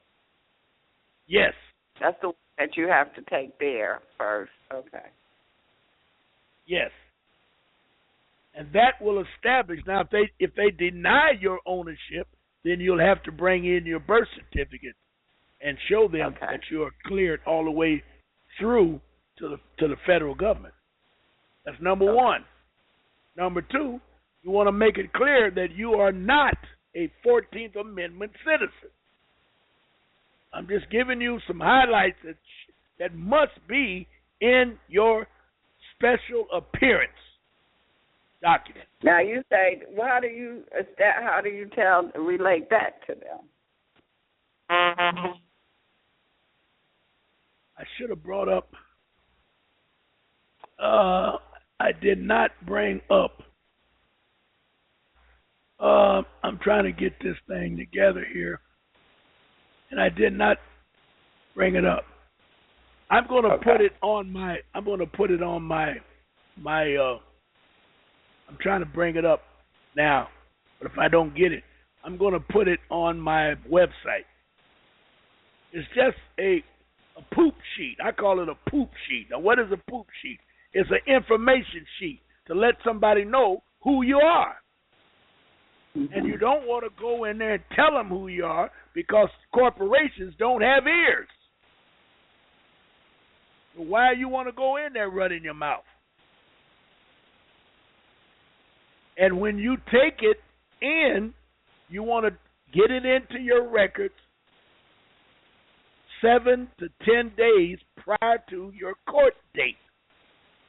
Yes. That's the one that you have to take there first. Okay. Yes. And that will establish. Now, if they deny your ownership, then you'll have to bring in your birth certificate and show them that you are cleared all the way through to the federal government. That's number one. Number two, you want to make it clear that you are not a 14th Amendment citizen. I'm just giving you some highlights that must be in your special appearance document. Now you say, well, how do you relate that to them? I should have brought up. I did not bring up. I'm trying to get this thing together here, and I did not bring it up. I'm going to put it on my. I'm going to put it on my. I'm trying to bring it up now, but if I don't get it, I'm going to put it on my website. It's just a poop sheet. I call it a poop sheet. Now, what is a poop sheet? It's an information sheet to let somebody know who you are. Mm-hmm. And you don't want to go in there and tell them who you are because corporations don't have ears. So why you want to go in there running your mouth? And when you take it in, you want to get it into your records 7 to 10 days prior to your court date.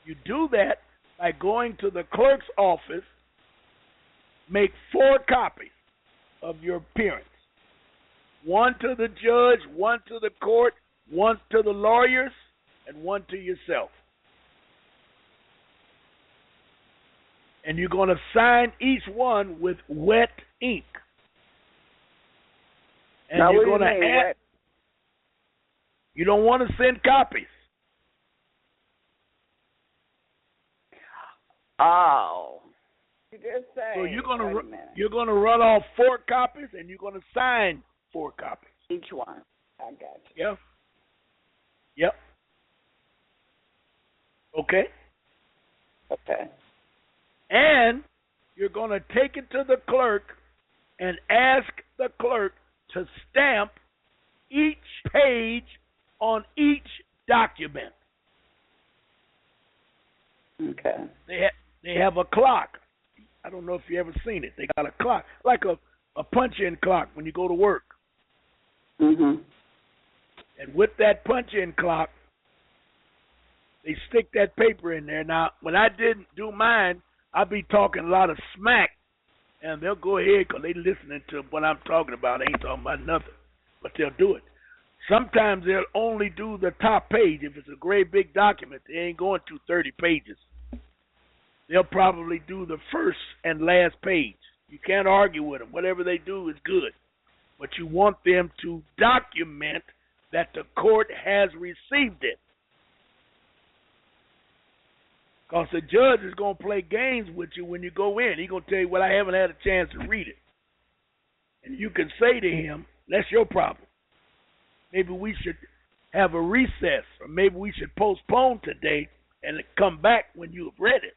You do that by going to the clerk's office, make 4 copies of your appearance. 1 to the judge, 1 to the court, 1 to the lawyers, and 1 to yourself. And you're going to sign each one with wet ink. And now, you're going to add. You don't want to send copies. Oh. You just say. So you're going to run off 4 copies, and you're going to sign 4 copies. Each one. I got you. Yeah. Yep. Okay. Okay. And you're going to take it to the clerk and ask the clerk to stamp each page on each document. Okay. They have a clock. I don't know if you ever seen it. They got a clock, like a punch-in clock when you go to work. Mhm. And with that punch-in clock, they stick that paper in there. Now, when I didn't do mine, I'd be talking a lot of smack, and they'll go ahead because they listening to what I'm talking about. They ain't talking about nothing, but they'll do it. Sometimes they'll only do the top page. If it's a great big document, they ain't going to 30 pages. They'll probably do the first and last page. You can't argue with them. Whatever they do is good. But you want them to document that the court has received it. Because the judge is going to play games with you when you go in. He's going to tell you, well, I haven't had a chance to read it. And you can say to him, that's your problem. Maybe we should have a recess, or maybe we should postpone today and come back when you have read it.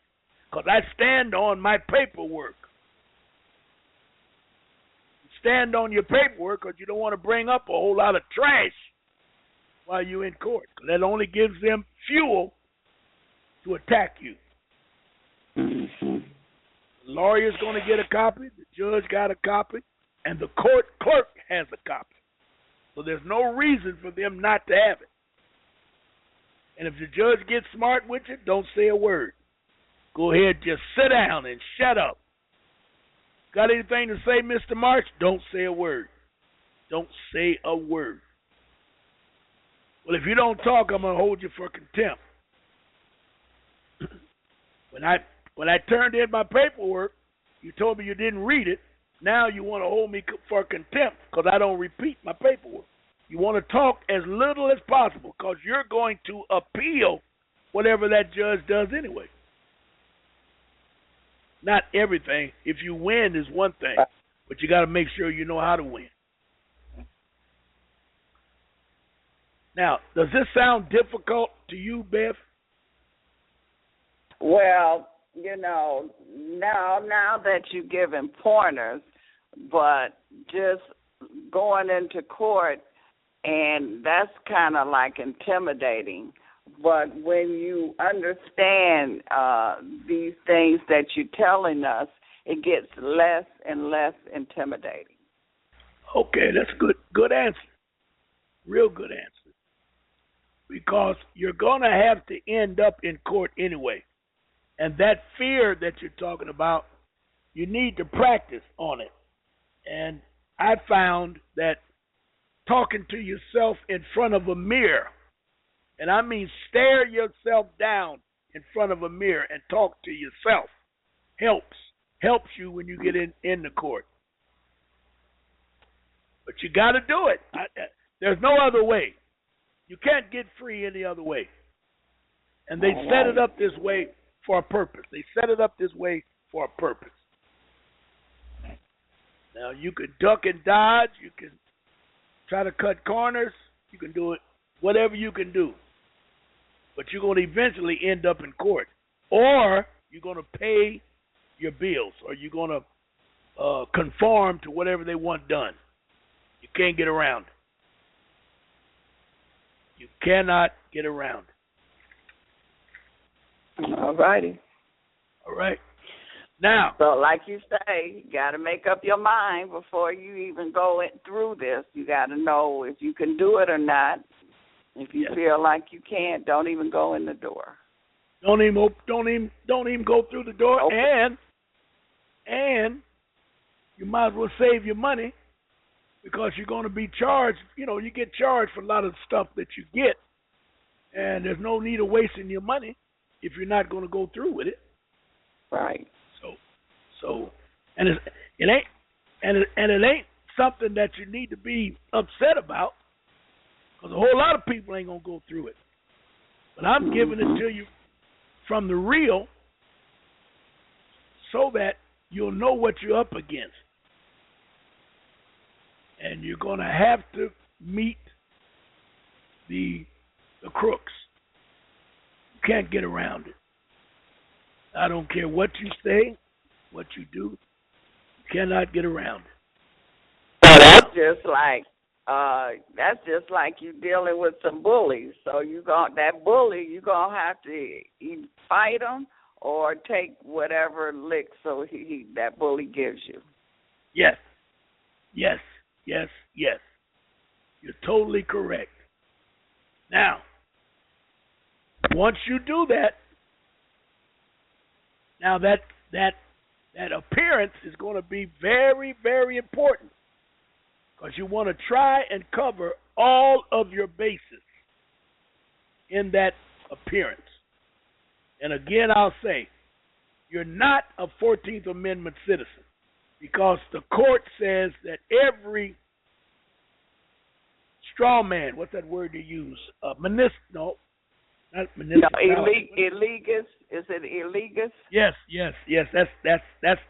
Because I stand on my paperwork. You stand on your paperwork because you don't want to bring up a whole lot of trash while you're in court. That only gives them fuel to attack you. Mm-hmm. The lawyer's going to get a copy, the judge got a copy, and the court clerk has a copy. So there's no reason for them not to have it. And if the judge gets smart with you, don't say a word. Go ahead, just sit down and shut up. Got anything to say, Mr. March? Don't say a word. Don't say a word. Well, if you don't talk, I'm going to hold you for contempt. When I turned in my paperwork, you told me you didn't read it. Now you want to hold me for contempt because I don't repeat my paperwork. You want to talk as little as possible because you're going to appeal whatever that judge does anyway. Not everything. If you win is one thing, but you got to make sure you know how to win. Now, does this sound difficult to you, Beth? Well, now that you're giving pointers, but just going into court, and that's kind of like intimidating. But when you understand these things that you're telling us, it gets less and less intimidating. Okay, that's good. Good answer. Real good answer. Because you're going to have to end up in court anyway. And that fear that you're talking about, you need to practice on it. And I found that talking to yourself in front of a mirror, and I mean stare yourself down in front of a mirror and talk to yourself, helps you when you get in the court. But you got to do it. There's no other way. You can't get free any other way. And they set it up this way for a purpose. They set it up this way for a purpose. Now, you can duck and dodge. You can try to cut corners. You can do it, whatever you can do. But you're going to eventually end up in court. Or you're going to pay your bills. Or you're going to conform to whatever they want done. You can't get around it. You cannot get around it. All righty. All right. Now. So like you say, you got to make up your mind before you even go through this. You got to know if you can do it or not. If you feel like you can't, don't even go in the door. Don't even go through the door. Okay. And you might as well save your money. Because you're going to be charged, you get charged for a lot of stuff that you get, and there's no need of wasting your money if you're not going to go through with it. Right. So, and it ain't something that you need to be upset about, because a whole lot of people ain't going to go through it. But I'm giving it to you from the real, so that you'll know what you're up against. And you're going to have to meet the crooks. You can't get around it. I don't care what you say, what you do. You cannot get around it. So that's just like you dealing with some bullies. So you're gonna have to either fight them or take whatever lick that bully gives you. Yes. You're totally correct. Now, once you do that, now that appearance is going to be very, very important, because you want to try and cover all of your bases in that appearance. And again, I'll say, you're not a 14th Amendment citizen. Because the court says that every straw man, what's that word you use? Illegus. Is it illegus? Yes. That's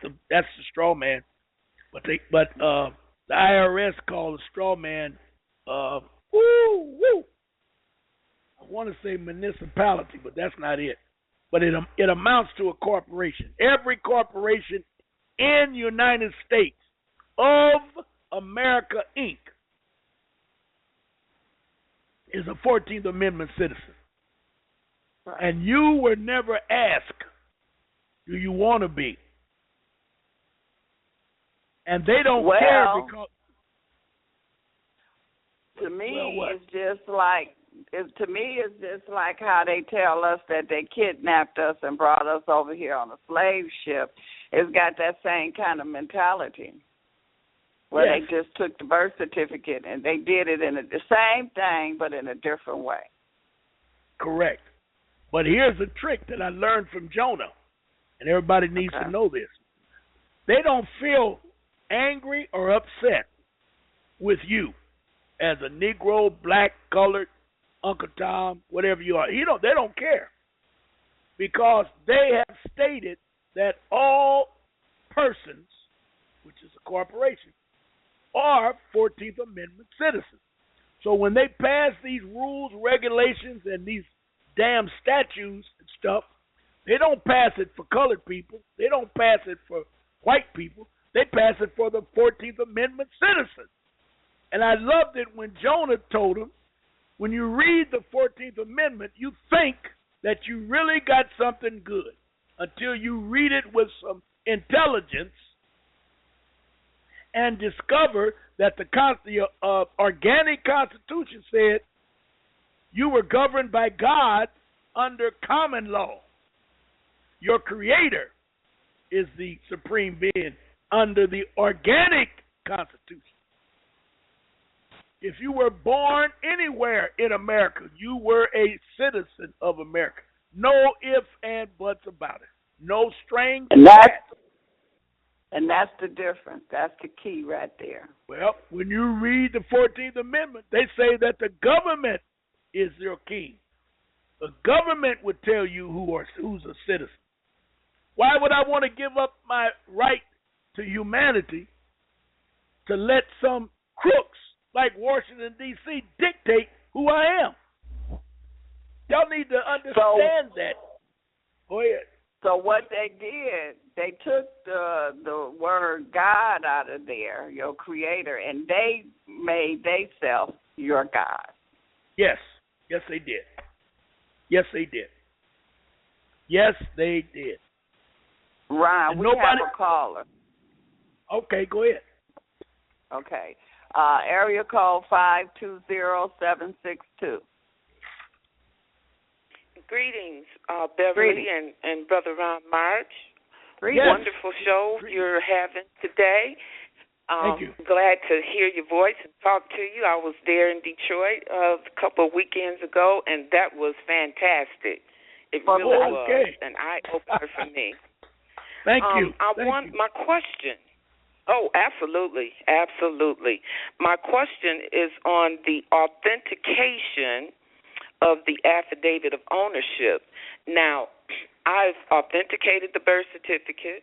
the straw man. But the IRS calls a straw man. I want to say municipality, but that's not it. But it amounts to a corporation. Every corporation in United States of America, Inc. is a 14th Amendment citizen. Right. And you were never asked, do you want to be? And they don't care because... To me, it's just like how they tell us that they kidnapped us and brought us over here on a slave ship. It's got that same kind of mentality where they just took the birth certificate and they did it in the same thing but in a different way. Correct. But here's a trick that I learned from Jonah, and everybody needs to know this. They don't feel angry or upset with you as a Negro, black, colored, Uncle Tom, whatever you are. They don't care because they have stated that all persons, which is a corporation, are 14th Amendment citizens. So when they pass these rules, regulations, and these damn statutes and stuff, they don't pass it for colored people. They don't pass it for white people. They pass it for the 14th Amendment citizens. And I loved it when Jonah told him, when you read the 14th Amendment, you think that you really got something good until you read it with some intelligence and discover that the organic Constitution said you were governed by God under common law. Your Creator is the supreme being under the organic Constitution. If you were born anywhere in America, you were a citizen of America. No ifs and buts about it. No strings attached. And that's the difference. That's the key right there. Well, when you read the 14th Amendment, they say that the government is your king. The government would tell you who's a citizen. Why would I want to give up my right to humanity to let some crooks like Washington, D.C. dictate who I am? Y'all need to understand that. Go ahead. So what they did, they took the word God out of there, your Creator, and they made themselves your God. Yes. Yes, they did. Yes, they did. Yes, they did. Ron, we have a caller. Okay, go ahead. Okay. Area code 520762. Greetings, Beverly and Brother Ron March. Yes. Wonderful show you're having today. Thank you. Glad to hear your voice and talk to you. I was there in Detroit a couple of weekends ago, and that was fantastic. It really was an eye-opener for me. Thank you. My question. Oh, absolutely, absolutely. My question is on the authentication of the affidavit of ownership. Now, I've authenticated the birth certificate,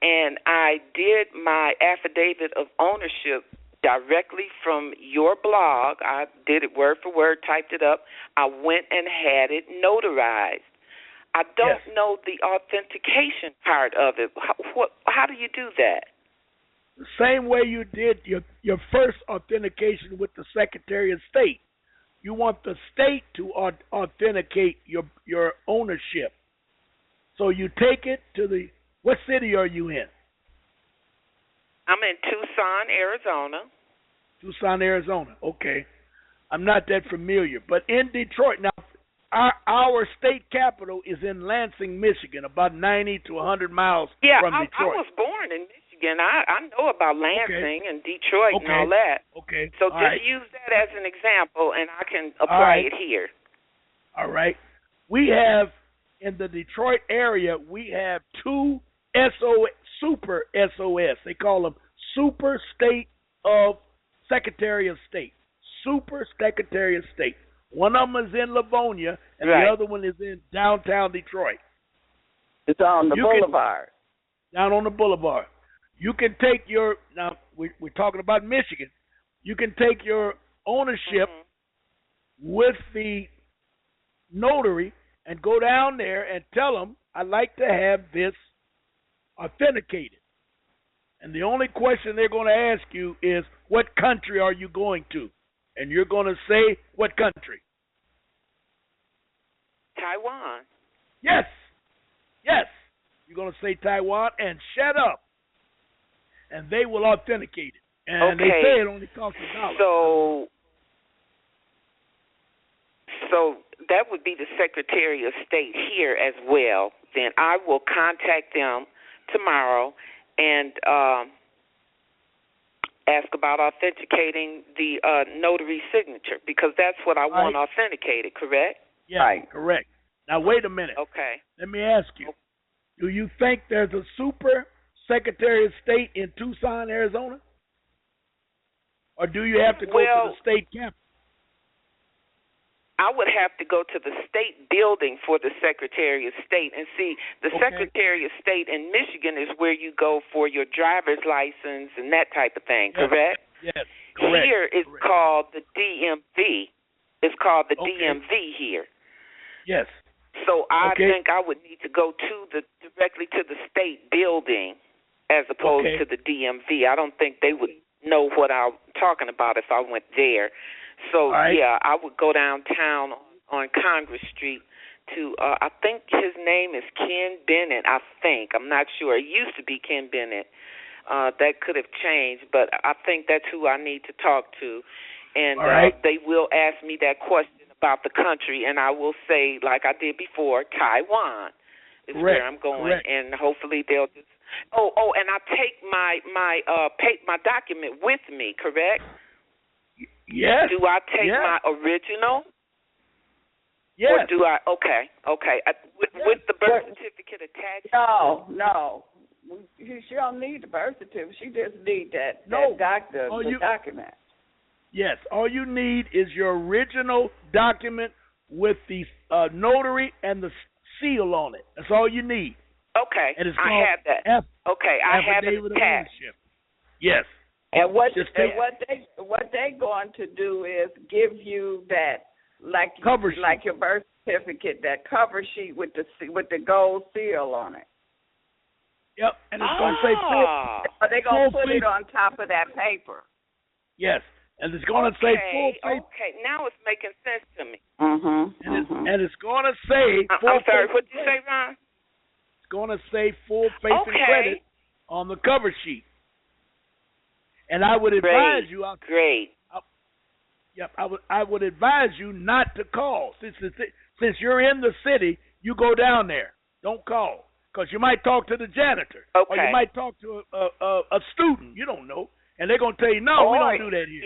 and I did my affidavit of ownership directly from your blog. I did it word for word, typed it up. I went and had it notarized. I don't know the authentication part of it. How do you do that? The same way you did your first authentication with the Secretary of State. You want the state to authenticate your ownership. So you take it to what city are you in? I'm in Tucson, Arizona. Tucson, Arizona. Okay. I'm not that familiar. But in Detroit, now, our state capital is in Lansing, Michigan, about 90 to 100 miles from Detroit. I was born in Michigan. I know about Lansing and Detroit and all that. Okay. So just use that as an example, and I can apply it here. All right. We have, in the Detroit area, we have two super SOS. They call them Super State of Secretary of State. Super Secretary of State. One of them is in Livonia, and the other one is in downtown Detroit. It's on the boulevard. Down on the boulevard. You can take now we're talking about Michigan. You can take your ownership with the notary and go down there and tell them, I'd like to have this authenticated. And the only question they're going to ask you is, what country are you going to? And you're going to say, what country? Taiwan. Yes. You're going to say Taiwan and shut up. And they will authenticate it. And they say it only costs $1. So that would be the Secretary of State here as well. Then I will contact them tomorrow and ask about authenticating the notary signature, because that's what I want authenticated, correct? Yeah, correct. Now, wait a minute. Okay. Let me ask you, do you think there's a super Secretary of State in Tucson, Arizona? or do you have to go to the state capital? I would have to go to the state building for the Secretary of State. And see, the Secretary of State in Michigan is where you go for your driver's license and that type of thing, correct? Yes, correct. Here it's called the DMV. It's called the DMV here. Yes. So I think I would need to go directly to the state building as opposed to the DMV. I don't think they would know what I'm talking about if I went there. So, yeah, I would go downtown on Congress Street to, I think his name is Ken Bennett, I think. I'm not sure. It used to be Ken Bennett. That could have changed, but I think that's who I need to talk to. And they will ask me that question about the country, and I will say, like I did before, Taiwan is where I'm going, and hopefully they'll just. And I take my document with me, correct? Yes. Do I take my original? Yes. Or do I? Okay. With the birth certificate attached? No. She don't need the birth certificate. She just need the document. Yes. All you need is your original document with the notary and the seal on it. That's all you need. Okay. And it's I have that. I have it attached. Yes. And what they going to do is give you that like your birth certificate, that cover sheet with the gold seal on it. Yep, and it's going to say full. They're going to put it on top of that paper. Yes, and it's going to say full faith. Okay, now it's making sense to me. And it's going to say full. I'm sorry, what did you say, Ron? It's going to say full faith and credit on the cover sheet. And I would advise you. I would advise you not to call. Since you're in the city, you go down there. Don't call, because you might talk to the janitor, or you might talk to a student. You don't know, and they're gonna tell you, no, we don't do that here.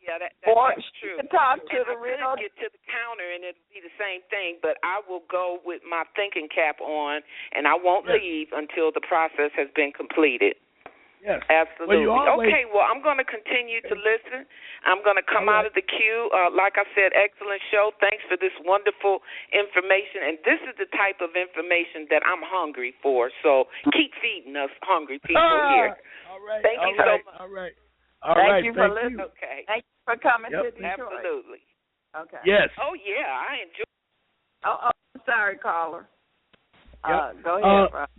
That's true. Talk to the real. Get to the counter, and it'll be the same thing. But I will go with my thinking cap on, and I won't leave until the process has been completed. Yes. Absolutely. Well, I'm going to continue to listen. I'm going to come out of the queue. Like I said, excellent show. Thanks for this wonderful information. And this is the type of information that I'm hungry for. So keep feeding us hungry people here. All right. Thank you so much. All right. Thank you for listening. Okay. Thank you for coming to Detroit. Absolutely. Okay. Yes. Oh, yeah. I enjoy it. Oh, sorry, caller. Go ahead, bro.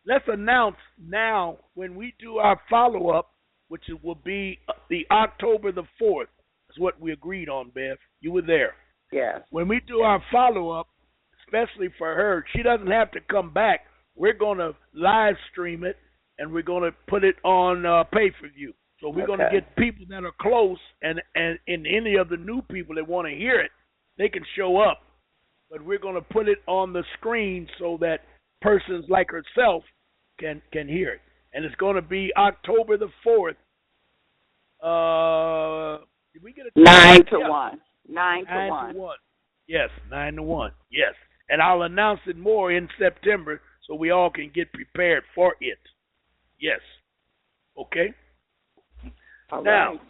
Let's announce now when we do our follow-up, which will be the October the 4th. That's what we agreed on, Bev. You were there. Yes. When we do our follow-up, especially for her, she doesn't have to come back. We're going to live stream it, and we're going to put it on pay-per-view. So we're going to get people that are close, and any of the new people that want to hear it, they can show up. But we're going to put it on the screen so that persons like herself can hear it. And it's going to be October the 4th. Did we get it? 9 to 1. 9 to 1. Yes, 9 to 1. Yes. And I'll announce it more in September so we all can get prepared for it. Yes. Okay? All now, right.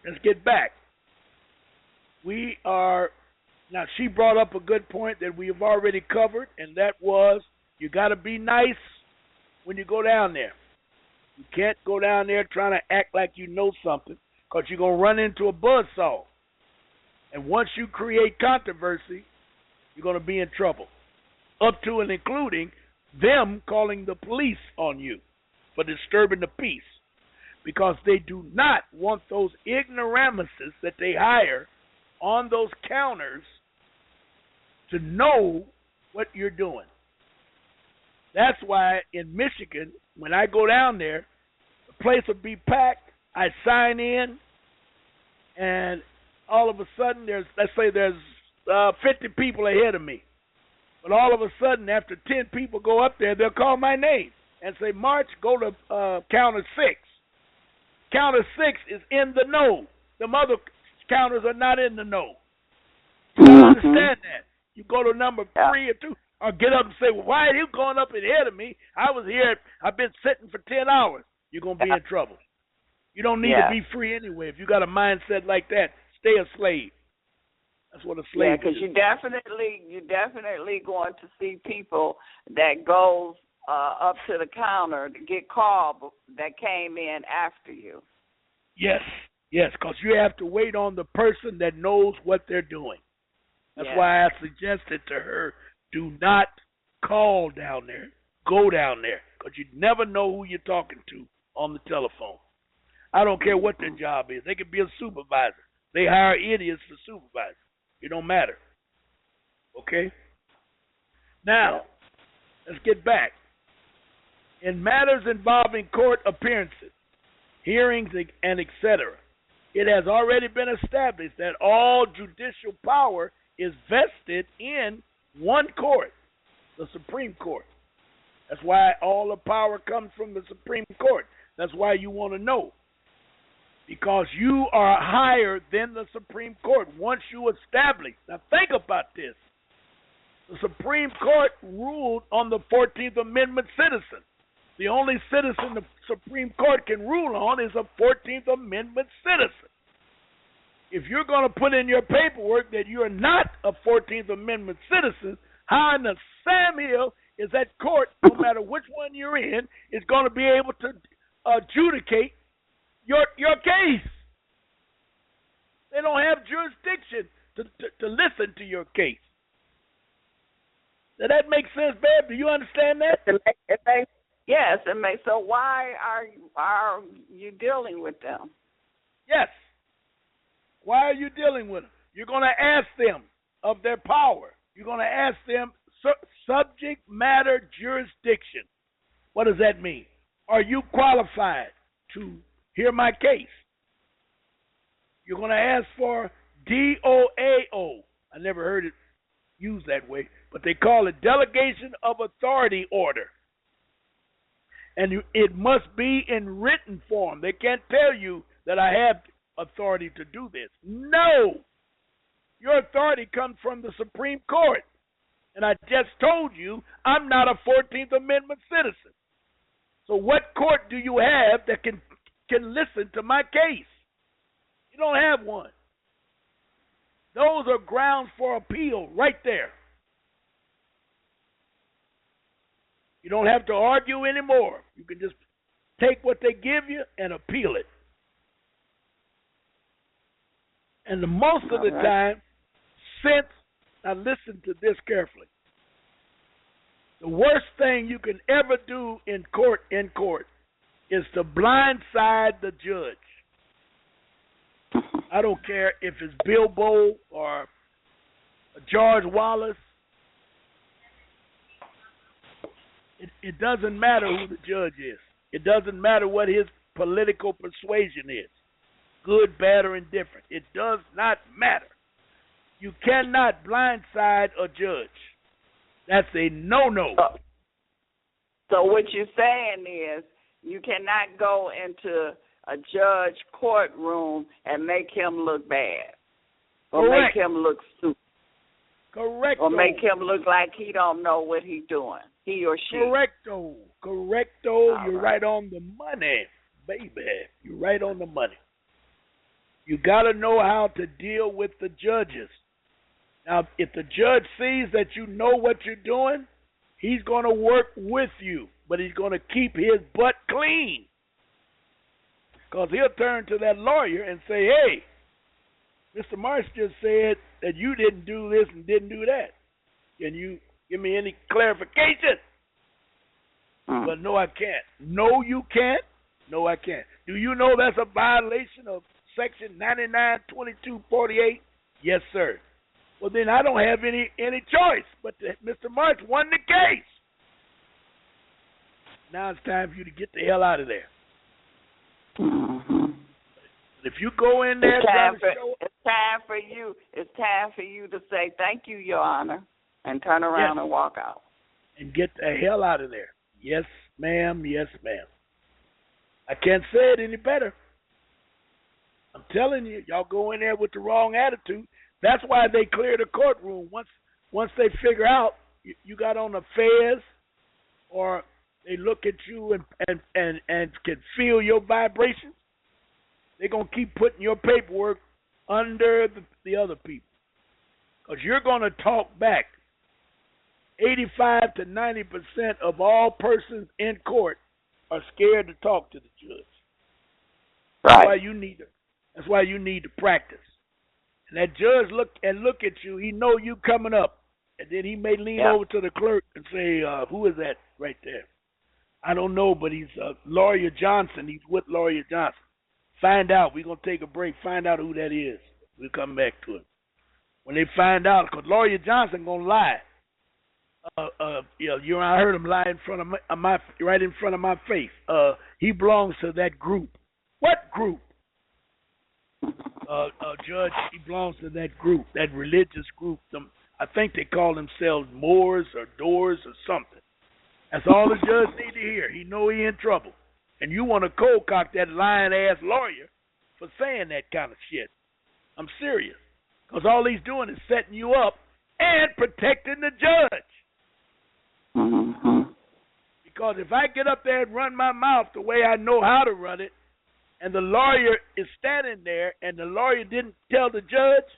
let's get back. Now, she brought up a good point that we have already covered, and that was you got to be nice when you go down there. You can't go down there trying to act like you know something, because you're going to run into a buzzsaw. And once you create controversy, you're going to be in trouble, up to and including them calling the police on you for disturbing the peace, because they do not want those ignoramuses that they hire on those counters to know what you're doing. That's why in Michigan, when I go down there, the place will be packed. I sign in, and all of a sudden, let's say there's 50 people ahead of me. But all of a sudden, after 10 people go up there, they'll call my name and say, March, go to counter 6. Counter 6 is in the know. Them other counters are not in the know. You understand that? You go to number 3 or 2, or get up and say, well, why are you going up ahead of me? I was here, I've been sitting for 10 hours. You're going to be in trouble. You don't need to be free anyway. If you got a mindset like that, stay a slave. That's what a slave is. Yeah, because you definitely going to see people that goes up to the counter to get called that came in after you. Yes, because you have to wait on the person that knows what they're doing. That's why I suggested to her, do not call down there. Go down there, because you never know who you're talking to on the telephone. I don't care what their job is. They could be a supervisor. They hire idiots for supervisors. It don't matter. Okay? Now, let's get back. In matters involving court appearances, hearings, and etc., it has already been established that all judicial power is vested in one court, the Supreme Court. That's why all the power comes from the Supreme Court. That's why you want to know. Because you are higher than the Supreme Court once you establish. Now think about this. The Supreme Court ruled on the 14th Amendment citizen. The only citizen the Supreme Court can rule on is a 14th Amendment citizen. If you're going to put in your paperwork that you're not a 14th Amendment citizen, how in the Sam Hill is that court, no matter which one you're in, is going to be able to adjudicate your case? They don't have jurisdiction to listen to your case. Does that make sense, babe? Do you understand that? Yes, it makes. So why are you dealing with them? Yes. Why are you dealing with them? You're going to ask them of their power. You're going to ask them subject matter jurisdiction. What does that mean? Are you qualified to hear my case? You're going to ask for DOAO. I never heard it used that way, but they call it Delegation of Authority Order. And it must be in written form. They can't tell you that I have authority to do this. No. Your authority comes from the Supreme Court. And I just told you I'm not a 14th Amendment citizen. So what court do you have that can listen to my case? You don't have one. Those are grounds for appeal right there. You don't have to argue anymore. You can just take what they give you and appeal it. And the most of the time, now listen to this carefully. The worst thing you can ever do in court is to blindside the judge. I don't care if it's Bilbo or George Wallace. It doesn't matter who the judge is. It doesn't matter what his political persuasion is, good, bad, or indifferent. It does not matter. You cannot blindside a judge. That's a no-no. So what you're saying is you cannot go into a judge courtroom and make him look bad or Correct. make him look stupid. Correct. Or make him look like he don't know what he's doing, he or she. Correcto. You're right on the money, baby. You're right on the money. You got to know how to deal with the judges. Now, if the judge sees that you know what you're doing, he's going to work with you, but he's going to keep his butt clean. Because he'll turn to that lawyer and say, hey, Mr. Marsh just said that you didn't do this and didn't do that. Can you give me any clarification? But no, I can't. No, you can't. No, I can't. Do you know that's a violation of Section 992248? Yes, sir. Well, then I don't have any choice but Mr. March won the case. Now it's time for you to get the hell out of there. If you go in there, it's time for you to say thank you, Your Honor, and turn around and walk out. And get the hell out of there. Yes, ma'am. Yes, ma'am. I can't say it any better. I'm telling you, y'all go in there with the wrong attitude. That's why they clear the courtroom. Once they figure out you got on the fez, or they look at you and can feel your vibrations, they're going to keep putting your paperwork under the other people. Because you're going to talk back. 85 to 90% of all persons in court are scared to talk to the judge. That's why you need to. That's why you need to practice. And that judge look at you. He know you coming up, and then he may lean over to the clerk and say, "Who is that right there?" I don't know, but he's Lawyer Johnson. He's with Lawyer Johnson. Find out. We're gonna take a break. Find out who that is. We'll come back to it. When they find out, because Lawyer Johnson gonna lie. I heard him lie in front of right in front of my face. He belongs to that group. What group? Judge, he belongs to that group, that religious group. I think they call themselves Moors or Doors or something. That's all the judge need to hear. He know he in trouble. And you want to cold cock that lying-ass lawyer for saying that kind of shit. I'm serious. Because all he's doing is setting you up and protecting the judge. Mm-hmm. Because if I get up there and run my mouth the way I know how to run it, and the lawyer is standing there, and the lawyer didn't tell the judge,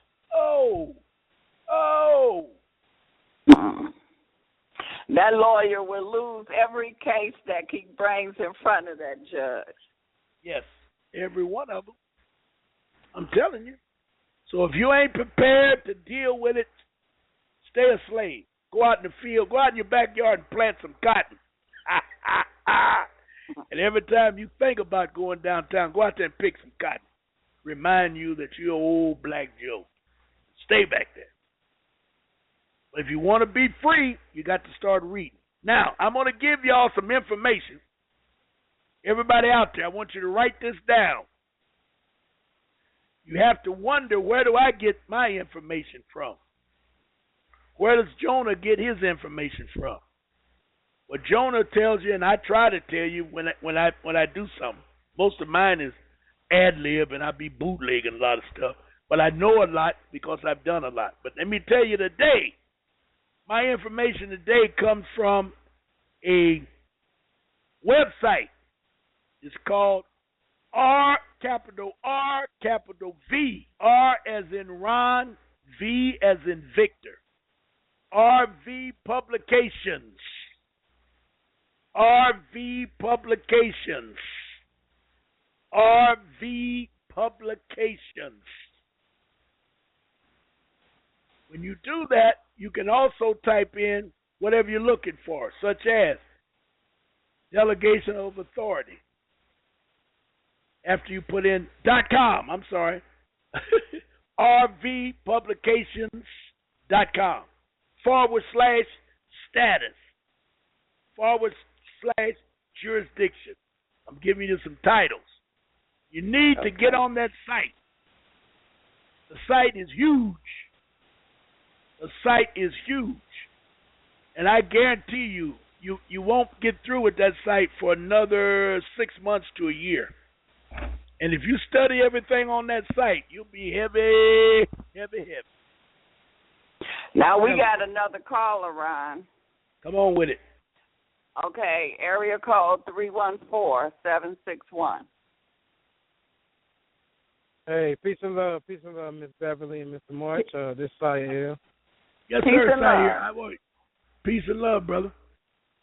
that lawyer will lose every case that he brings in front of that judge. Yes, every one of them. I'm telling you. So if you ain't prepared to deal with it, stay a slave. Go out in the field, go out in your backyard and plant some cotton. And every time you think about going downtown, go out there and pick some cotton. Remind you that you're old Black Joe. Stay back there. But if you want to be free, you got to start reading. Now, I'm going to give y'all some information. Everybody out there, I want you to write this down. You have to wonder, where do I get my information from? Where does Jonah get his information from? Well, Jonah tells you, and I try to tell you when I do something. Most of mine is ad-lib, and I be bootlegging a lot of stuff. But I know a lot because I've done a lot. But let me tell you today, my information today comes from a website. It's called R, capital V. R as in Ron, V as in Victor. RV Publications. RV Publications. RV Publications. When you do that, you can also type in whatever you're looking for, such as delegation of authority. After you put in .com, rvpublications.com /status /jurisdiction. I'm giving you some titles. You need to get on that site. The site is huge. And I guarantee you won't get through with that site for another 6 months to a year. And if you study everything on that site, you'll be heavy. Now we got another caller, Ron. Come on with it. Okay, area code 314-761. Hey, peace and love, Miss Beverly and Mr. March. This is Sayer. Yes, sir, Sayer. How are you? Peace and love, brother.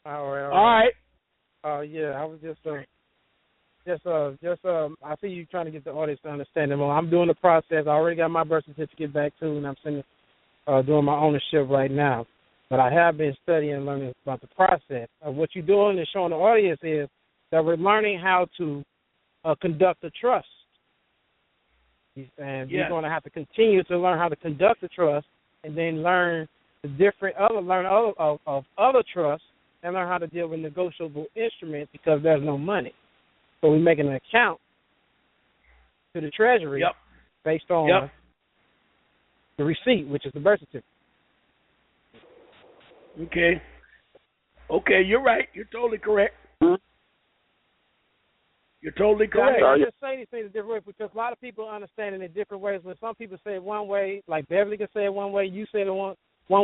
All right. Yeah, I was just I see you trying to get the audience to understand it more. I'm doing the process. I already got my birth certificate back too, and I'm doing my ownership right now. But I have been studying and learning about the process. What you're doing and showing the audience is that we're learning how to conduct a trust. And we're going to have to continue to learn how to conduct a trust, and then learn other trusts, and learn how to deal with negotiable instruments because there's no money. So we make an account to the Treasury based on the receipt, which is the birth certificate. Okay, you're right. You're totally correct. You're totally correct. I just say these things in different ways because a lot of people understand it in different ways. When some people say it one way, like Beverly can say it one way, you say it one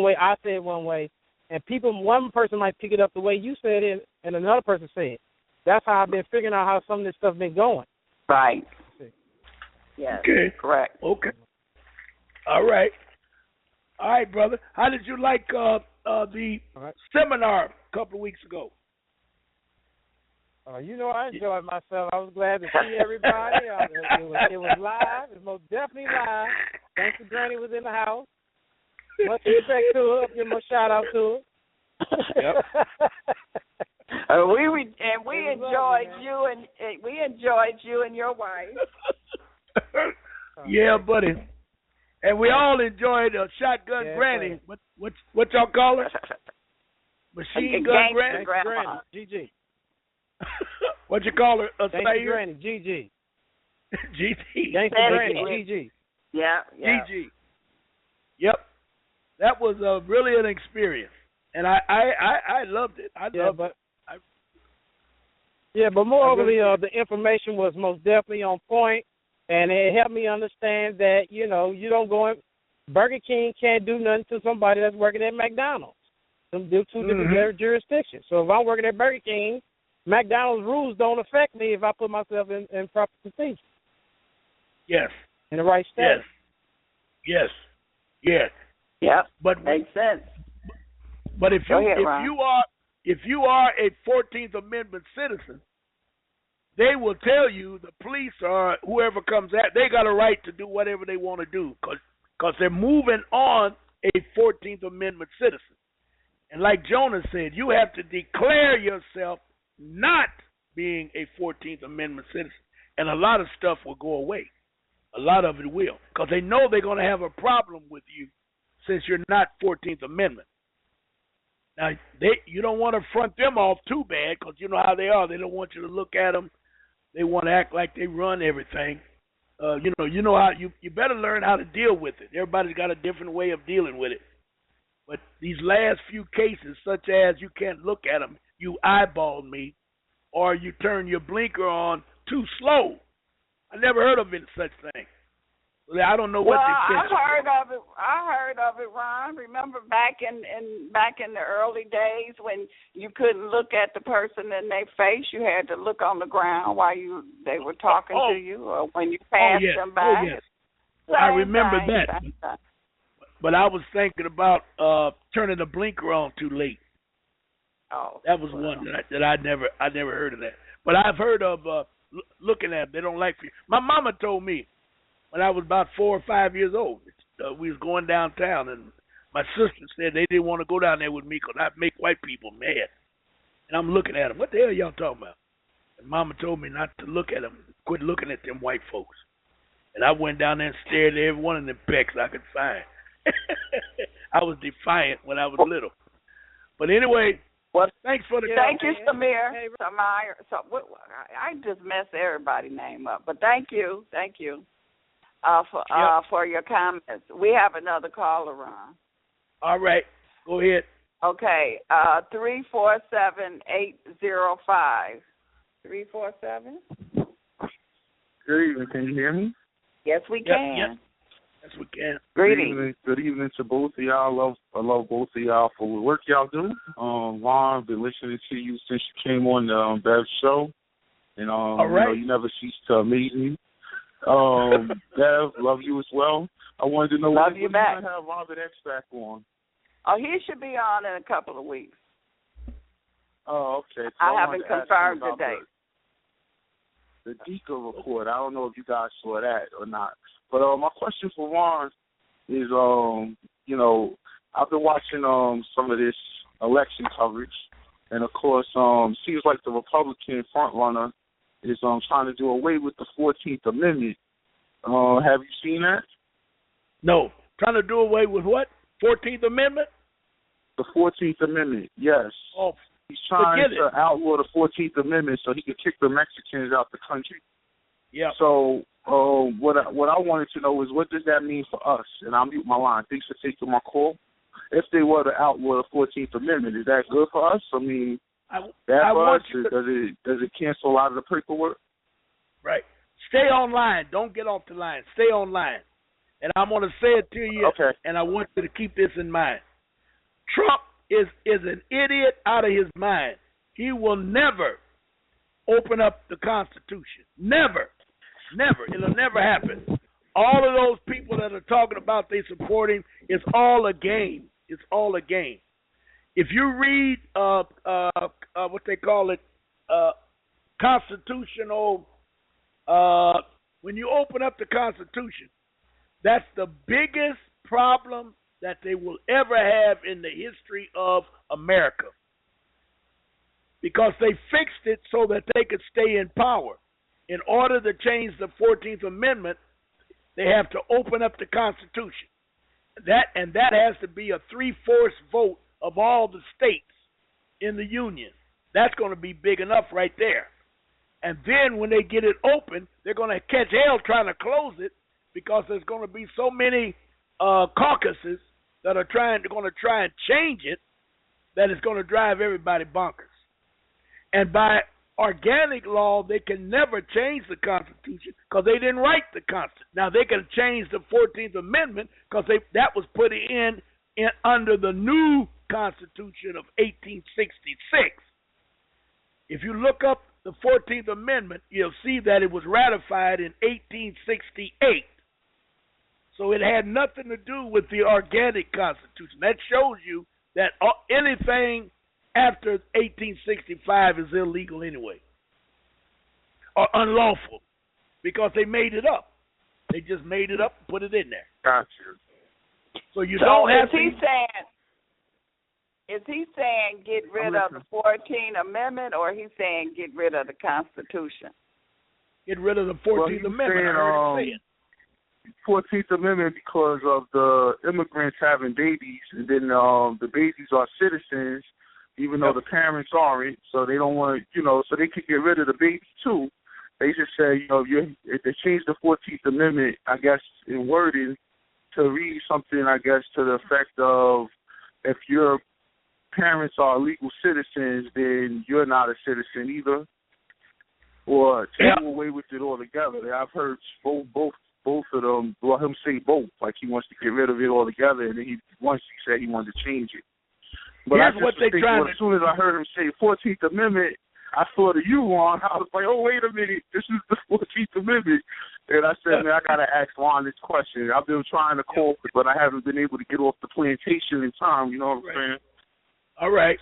way, I say it one way, and one person might pick it up the way you said it, and another person say it. That's how I've been figuring out how some of this stuff been going. Right. Yes. Okay. Correct. Okay. All right. All right, brother. How did you like the seminar a couple of weeks ago? I enjoyed myself. I was glad to see everybody. It was live. It was most definitely live. Thanks to Granny was in the house. Much respect to her. Give him a shout out to her. Yep. we enjoyed you and your wife. Yeah, buddy. And we all enjoyed Shotgun Granny. What y'all call her? Machine Gun Granny. Granny. GG. What you call her? Gangsta Granny. GG. GG. Gangsta Granny. GG. Yeah. GG. Yep. That was really an experience, and I loved it. But moreover, the information was most definitely on point, and it helped me understand that you don't go in. Burger King can't do nothing to somebody that's working at McDonald's. Them two different jurisdictions. So if I'm working at Burger King, McDonald's rules don't affect me if I put myself in proper position. Yes. In the right state. Yes. Yep. But makes sense. But if you are a 14th Amendment citizen, they will tell you, the police or whoever comes at, they got a right to do whatever they want to do because they're moving on a 14th Amendment citizen. And like Jonas said, you have to declare yourself not being a 14th Amendment citizen, and a lot of stuff will go away. A lot of it will, because they know they're going to have a problem with you since you're not 14th Amendment. Now, you don't want to front them off too bad, because you know how they are. They don't want you to look at them. They want to act like they run everything. You know how you better learn how to deal with it. Everybody's got a different way of dealing with it. But these last few cases, such as you can't look at them, you eyeball me, or you turn your blinker on too slow. I never heard of any such thing. I don't know what they I heard of it, Ron. Remember back in the early days when you couldn't look at the person in their face, you had to look on the ground while they were talking to you, or when you passed them by. Oh, yes. I remember that. But I was thinking about turning the blinker on too late. Oh, that was one that I never heard of that. But I've heard of looking at them. They don't like you. My mama told me when I was about 4 or 5 years old, we was going downtown, and my sister said they didn't want to go down there with me because I'd make white people mad. And I'm looking at them. What the hell y'all talking about? And Mama told me not to look at them. Quit looking at them white folks. And I went down there and stared at every one of them pecks I could find. I was defiant when I was little. But anyway, thanks for the thank you, Samir. I just messed everybody's name up, but thank you for your comments. We have another caller, Ron. All right, go ahead. Okay, 347-805. 347. Good evening. Can you hear me? Yes, we can. Yes, we can. Greetings. Good evening to both of y'all. I love both of y'all for the work y'all do. Ron, been listening to you since you came on the Bev's show, and all right. You never cease to amaze me. Bev, love you as well. I wanted to know when you might have Robert X back on. Oh, he should be on in a couple of weeks. Oh, okay. So I haven't confirmed the date. The DECA report. I don't know if you guys saw that or not. But my question for Ron is, I've been watching some of this election coverage, and of course, seems like the Republican frontrunner is trying to do away with the 14th Amendment. Have you seen that? No. Trying to do away with what? 14th Amendment? The 14th Amendment, yes. Oh, he's trying to outlaw the 14th Amendment so he can kick the Mexicans out the country. Yeah. So what I wanted to know is, what does that mean for us? And I'll mute my line. Thanks for taking my call. If they were to outlaw the 14th Amendment, is that good for us? I mean, does it cancel a lot of the paperwork? Right. Stay online. Don't get off the line. Stay online. And I'm going to say it to you, and I want you to keep this in mind. Trump is an idiot out of his mind. He will never open up the Constitution. Never. Never. It'll never happen. All of those people that are talking about they supporting, it's all a game. It's all a game. If you read what they call it, constitutional, when you open up the Constitution, that's the biggest problem that they will ever have in the history of America. Because they fixed it so that they could stay in power. In order to change the 14th Amendment, they have to open up the Constitution. That has to be a 3/4 vote of all the states in the Union. That's going to be big enough right there. And then when they get it open, they're going to catch hell trying to close it because there's going to be so many caucuses that are going to try and change it that it's going to drive everybody bonkers. And by organic law, they can never change the Constitution because they didn't write the Constitution. Now, they can change the 14th Amendment because that was put in under the new Constitution of 1866. If you look up the 14th Amendment, you'll see that it was ratified in 1868. So it had nothing to do with the organic Constitution. That shows you that anything after 1865 is illegal anyway, or unlawful, because they made it up. They just made it up and put it in there. Gotcha. So you don't have to. Is he saying get rid of the 14th Amendment, or he's saying get rid of the Constitution? Get rid of the 14th Amendment. I heard him say it. 14th Amendment because of the immigrants having babies, and then the babies are citizens, even though the parents aren't, so they don't want, so they could get rid of the baby too. They just say, if they change the 14th Amendment, I guess, in wording to read something, I guess, to the effect of if your parents are legal citizens, then you're not a citizen either, or take away with it altogether. I've heard both of them, well, him say both, like he wants to get rid of it altogether, and then once he said he wanted to change it. But here's what they trying to. As soon as I heard him say 14th Amendment, I thought of you, Juan. I was like, oh, wait a minute, this is the 14th Amendment. And I said, man, I got to ask Juan this question. I've been trying to call, but I haven't been able to get off the plantation in time, you know what I'm saying? All right.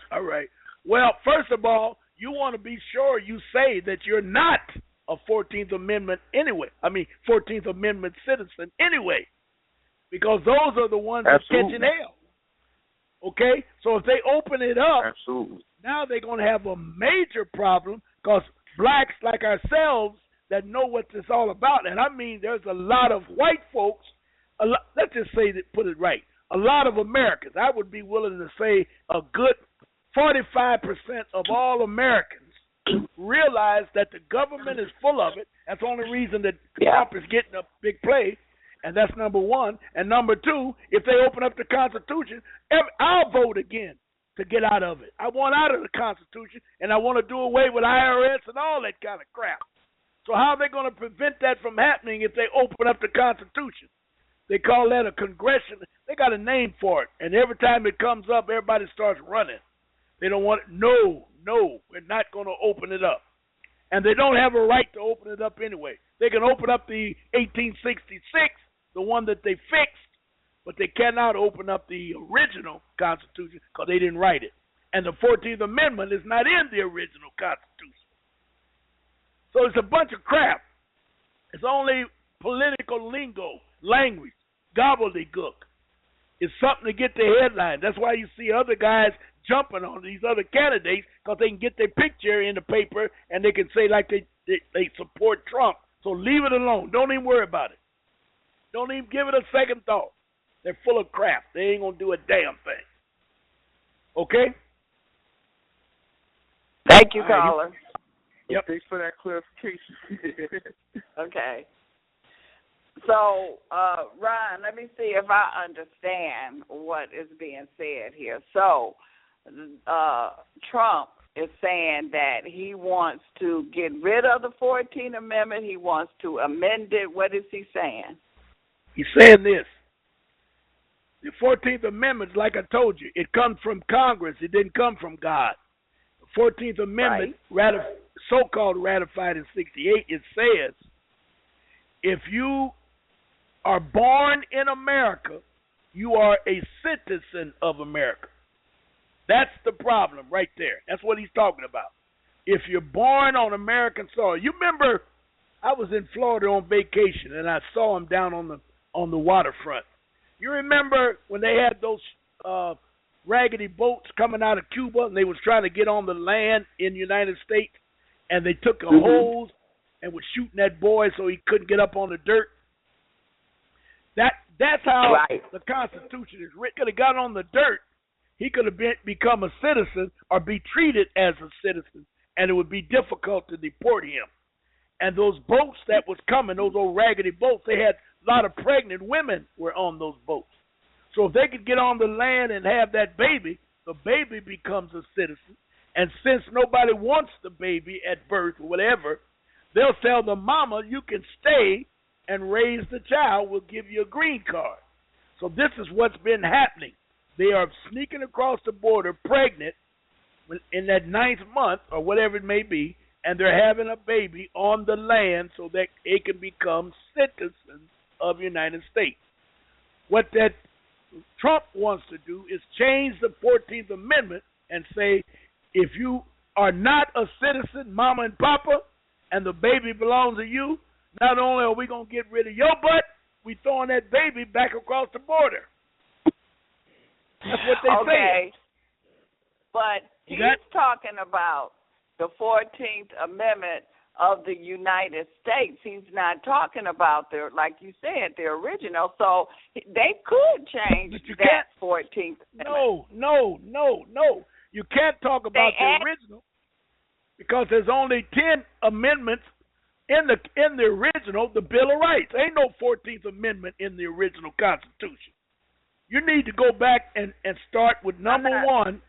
Well, first of all, you want to be sure you say that you're not a 14th Amendment anyway. 14th Amendment citizen anyway, because those are the ones that catching hell. Okay? So if they open it up, now they're going to have a major problem because blacks like ourselves that know what this is all about, and I mean there's a lot of white folks, let's just say that, put it right, a lot of Americans, I would be willing to say a good 45% of all Americans realize that the government is full of it. That's the only reason that Trump is getting a big play, and that's number one. And number two, if they open up the Constitution, I'll vote again to get out of it. I want out of the Constitution, and I want to do away with IRS and all that kind of crap. So how are they going to prevent that from happening if they open up the Constitution? They call that a congressional. They got a name for it, and every time it comes up, everybody starts running. They don't want it. No, we're not going to open it up. And they don't have a right to open it up anyway. They can open up the 1866, the one that they fixed, but they cannot open up the original Constitution because they didn't write it. And the 14th Amendment is not in the original Constitution. So it's a bunch of crap. It's only political lingo, language, gobbledygook. It's something to get the headline. That's why you see other guys jumping on these other candidates because they can get their picture in the paper and they can say like they support Trump. So leave it alone. Don't even worry about it. Don't even give it a second thought. They're full of crap. They ain't going to do a damn thing. Okay? Thank you, caller. Yep. Thanks for that clarification. Okay. So, Ron, let me see if I understand what is being said here. So, Trump is saying that he wants to get rid of the 14th Amendment. He wants to amend it. What is he saying? He's saying this. The 14th Amendment, like I told you, it comes from Congress. It didn't come from God. The 14th Amendment, so-called ratified in 68, it says If you are born in America, you are a citizen of America. That's the problem right there. That's what he's talking about. If you're born on American soil, you remember I was in Florida on vacation and I saw him down on the waterfront. You remember when they had those raggedy boats coming out of Cuba and they was trying to get on the land in the United States, and they took a hose and was shooting that boy so he couldn't get up on the dirt? That's how the Constitution is written. Could have got on the dirt, he could have become a citizen or be treated as a citizen, and it would be difficult to deport him. And those boats that was coming, those old raggedy boats, they had a lot of pregnant women were on those boats. So if they could get on the land and have that baby, the baby becomes a citizen. And since nobody wants the baby at birth or whatever, they'll tell the mama, you can stay and raise the child, we'll give you a green card. So this is what's been happening. They are sneaking across the border pregnant in that 9th month or whatever it may be, and they're having a baby on the land so that they can become citizens of the United States. What that Trump wants to do is change the 14th Amendment and say, if you are not a citizen, mama and papa, and the baby belongs to you, not only are we going to get rid of your butt, we throwing that baby back across the border. That's what they say. But he's talking about the 14th Amendment of the United States. He's not talking about like you said, the original. So they could change that 14th Amendment. No. You can't talk about the original because there's only 10 amendments in the original, the Bill of Rights. Ain't no 14th Amendment in the original Constitution. You need to go back and start with number one.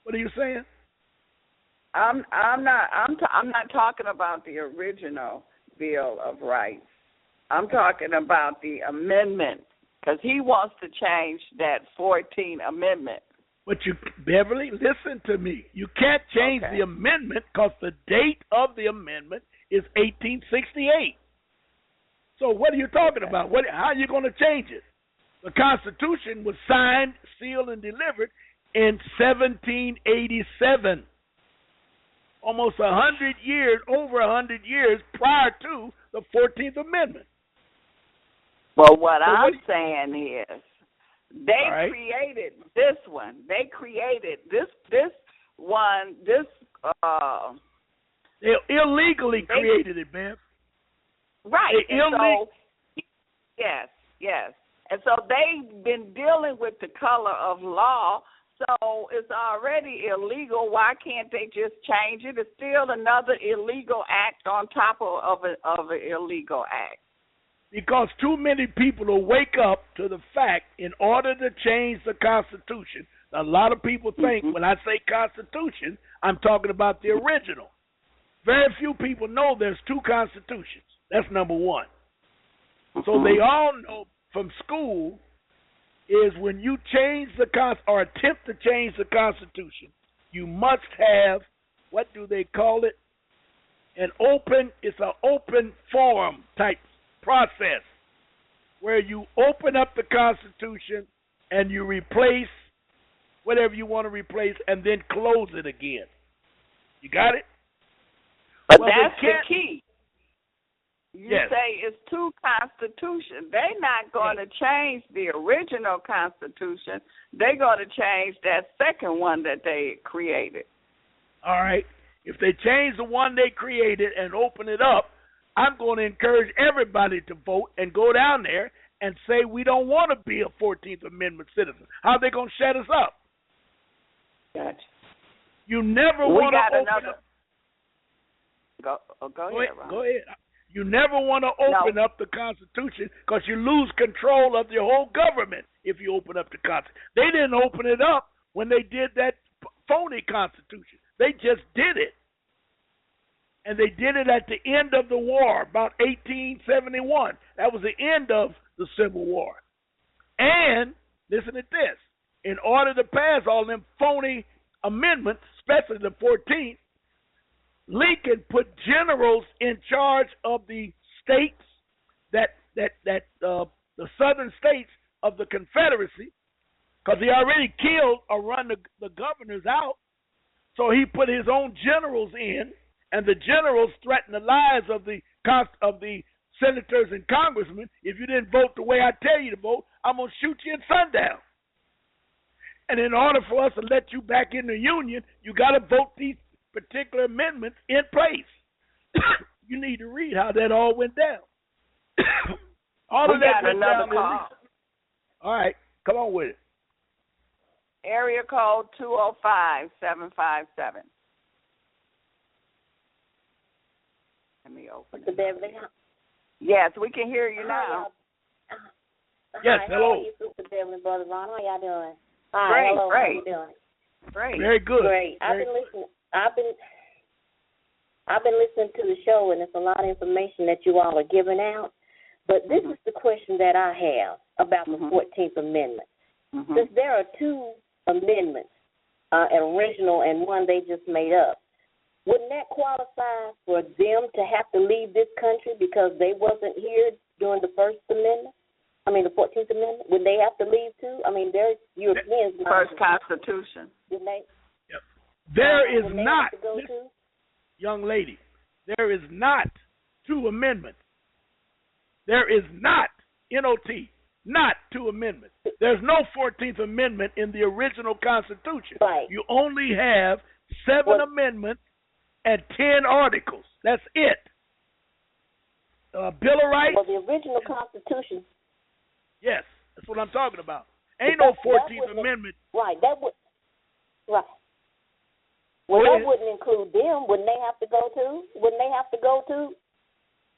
What are you saying? I'm not talking about the original Bill of Rights. I'm talking about the amendment because he wants to change that 14th Amendment. But Beverly, listen to me. You can't change the amendment because the date of the amendment is 1868. So what are you talking about? How are you going to change it? The Constitution was signed, sealed, and delivered in 1787. Almost 100 years, over 100 years prior to the 14th Amendment. Well, what I'm saying is they created this one. They created this one. They illegally created it, man. Right. Yes. And so they've been dealing with the color of law. So it's already illegal. Why can't they just change it? It's still another illegal act on top of an illegal act. Because too many people will wake up to the fact in order to change the Constitution, a lot of people think when I say Constitution, I'm talking about the original. Very few people know there's two Constitutions. That's number one. So they all know from school is when you change the or attempt to change the Constitution, you must have, what do they call it? It's an open forum type process where you open up the Constitution and you replace whatever you want to replace and then close it again. You got it? But that's the key. You Yes. say it's two constitutions. They're not going to change the original Constitution. They're going to change that second one that they created. All right. If they change the one they created and open it up, I'm going to encourage everybody to vote and go down there and say we don't want to be a 14th Amendment citizen. How are they going to shut us up? Gotcha. You never want to open up. Go ahead, Ron. Go ahead. You never want to open up the Constitution because you lose control of your whole government if you open up the Constitution. They didn't open it up when they did that phony Constitution. They just did it. And they did it at the end of the war, about 1871. That was the end of the Civil War. And, listen to this, in order to pass all them phony amendments, especially the 14th, Lincoln put generals in charge of the states the southern states of the Confederacy, because he already killed or run the governors out. So he put his own generals in, and the generals threatened the lives of the senators and congressmen. If you didn't vote the way I tell you to vote, I'm going to shoot you at sundown. And in order for us to let you back in the Union, you got to vote these particular amendments in place. You need to read how that all went down. All of that went down. All right, come on with it. Area code 205-757. Let me open it. Beverly? Yes, we can hear you now. Yes, hi, hello. How are you, Sister Beverly, Brother Ron? How y'all doing? Hi, great, hello. great. How you doing? Great. Very good. Great. I've been listening to the show, and it's a lot of information that you all are giving out. But this is the question that I have about the 14th Amendment. Since there are two amendments, an original and one they just made up, wouldn't that qualify for them to have to leave this country because they wasn't here during the First Amendment? I mean, the 14th Amendment? Would they have to leave too? I mean, they're Europeans. First Constitution. Didn't they? Yep. There is would they not, have to go to? young lady, there is not two amendments. There is not, N-O-T, not two amendments. There's no 14th Amendment in the original Constitution. Right. You only have 7 amendments and 10 articles. That's it. Bill of Rights. Well, the original Constitution. Yes, that's what I'm talking about. Ain't no 14th Amendment. Right, that would. Right. Well, that wouldn't include them. Wouldn't they have to go to? Wouldn't they have to go to?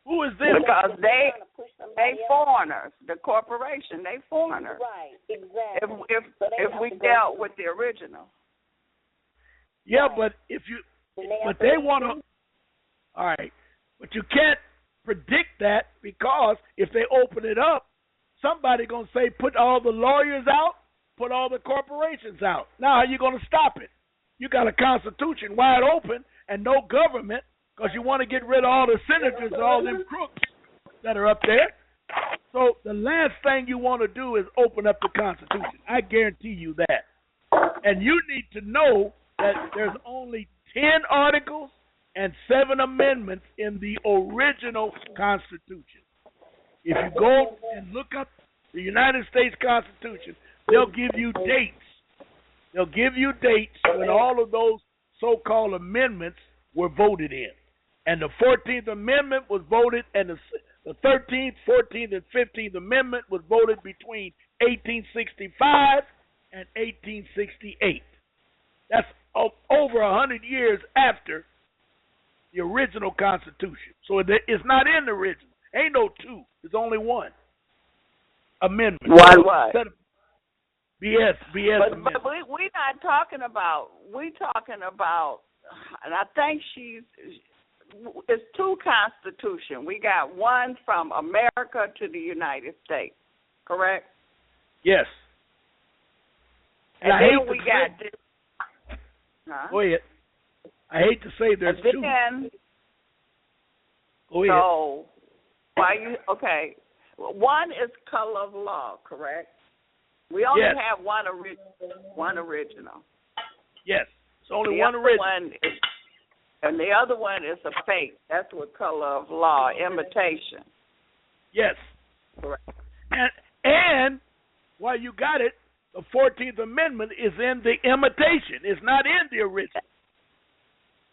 Who is them? Because they foreigners. The corporation, they foreigners. Right, exactly. If we dealt with the original. Yeah, right. But if you, but they want to. All right, but you can't predict that because if they open it up, somebody gonna say put all the lawyers out, put all the corporations out. Now how you gonna stop it? You got a constitution wide open and no government because you want to get rid of all the senators and all them crooks that are up there. So the last thing you want to do is open up the Constitution. I guarantee you that. And you need to know that there's only 10 articles and 7 amendments in the original Constitution. If you go and look up the United States Constitution, they'll give you dates. They'll give you dates when all of those so-called amendments were voted in. And the 14th Amendment was voted, and the 13th, 14th, and 15th Amendment was voted between 1865 and 1868. That's over 100 years after the original Constitution. So it's not in the original. Ain't no 2. There's only 1 amendment. One what? BS but amendment. But we're not talking about. We're talking about, and I think it's 2 constitutions. We got one from America to the United States, correct? Yes. And then we got this. Go ahead. I hate to say there's 2. Go ahead. So, okay. One is color of law, correct? We only have one original. Yes. It's only one original. And the other one is a fake. That's what color of law, imitation. Yes. Correct. And while you got it, the 14th Amendment is in the imitation. It's not in the original.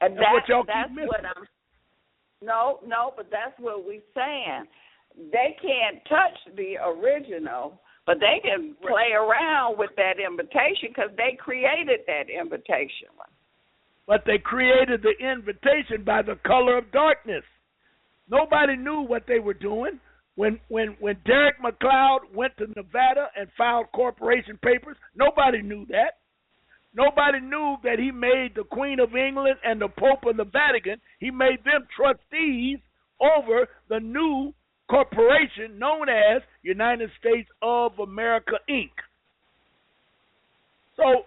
And that's what y'all that's keep missing. what I'm. No, but that's what we're saying. They can't touch the original, but they can play around with that invitation because they created that invitation. But they created the invitation by the color of darkness. Nobody knew what they were doing. When Derek McLeod went to Nevada and filed corporation papers, nobody knew that. Nobody knew that he made the Queen of England and the Pope of the Vatican, he made them trustees over the new corporation known as United States of America, Inc. So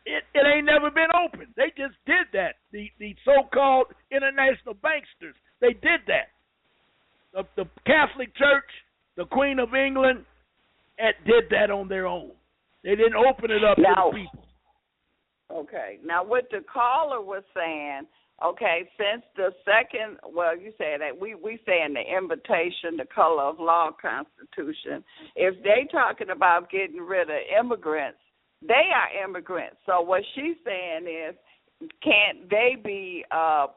it ain't never been open. They just did that. The so-called international banksters, they did that. The Catholic Church, the Queen of England, did that on their own. They didn't open it up to the people. Okay. Now, what the caller was saying, okay, since the second, well, you said that we saying the invitation, the color of law constitution, if they talking about getting rid of immigrants, they are immigrants. So what she's saying is, can't they be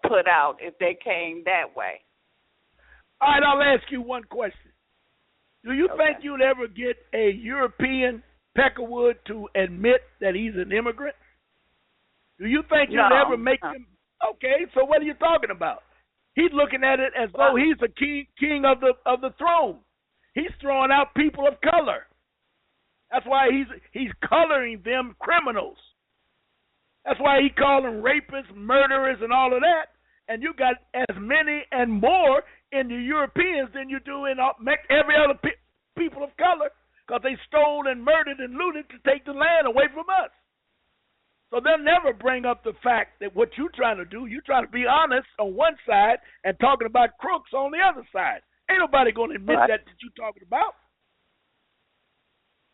put out if they came that way? All right, I'll ask you one question. Do you think you'd ever get a European Peckerwood to admit that he's an immigrant? Do you think you'd ever make him? Okay, so what are you talking about? He's looking at it as though he's the king of the throne. He's throwing out people of color. That's why he's coloring them criminals. That's why he called them rapists, murderers, and all of that. And you got as many and more in the Europeans than you do in every other people of color, because they stole and murdered and looted to take the land away from us. So they'll never bring up the fact that what you're trying to do, you're trying to be honest on one side and talking about crooks on the other side. Ain't nobody going to admit that you're talking about.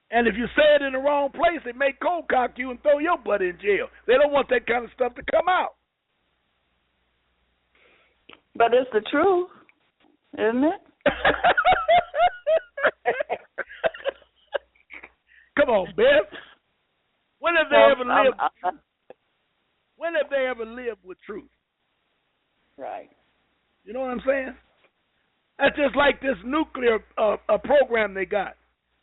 And if you say it in the wrong place, they may cold cock you and throw your butt in jail. They don't want that kind of stuff to come out. But it's the truth, isn't it? Come on, Beth. When have they ever lived? When have they ever lived with truth? Right. You know what I'm saying? That's just like this nuclear program they got.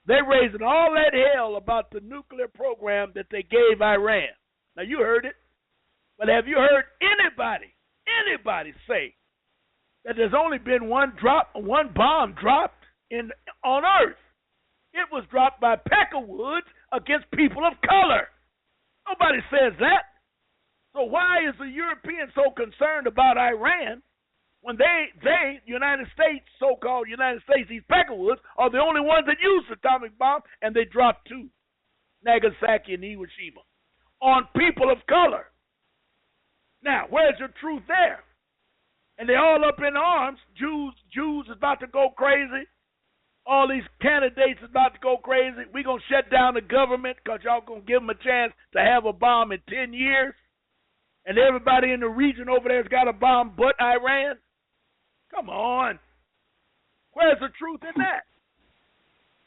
They're raising all that hell about the nuclear program that they gave Iran. Now, you heard it. But have you heard anybody say that there's only been one bomb dropped on Earth? It was dropped by Peckerwoods against people of color. Nobody says that. So why is the European so concerned about Iran when they, United States, so-called United States, these Peckerwoods, are the only ones that use the atomic bomb, and they dropped 2, Nagasaki and Hiroshima, on people of color? Now, where's your truth there? And they're all up in arms. Jews is about to go crazy. All these candidates is about to go crazy. We're going to shut down the government because y'all going to give them a chance to have a bomb in 10 years. And everybody in the region over there has got a bomb but Iran. Come on. Where's the truth in that?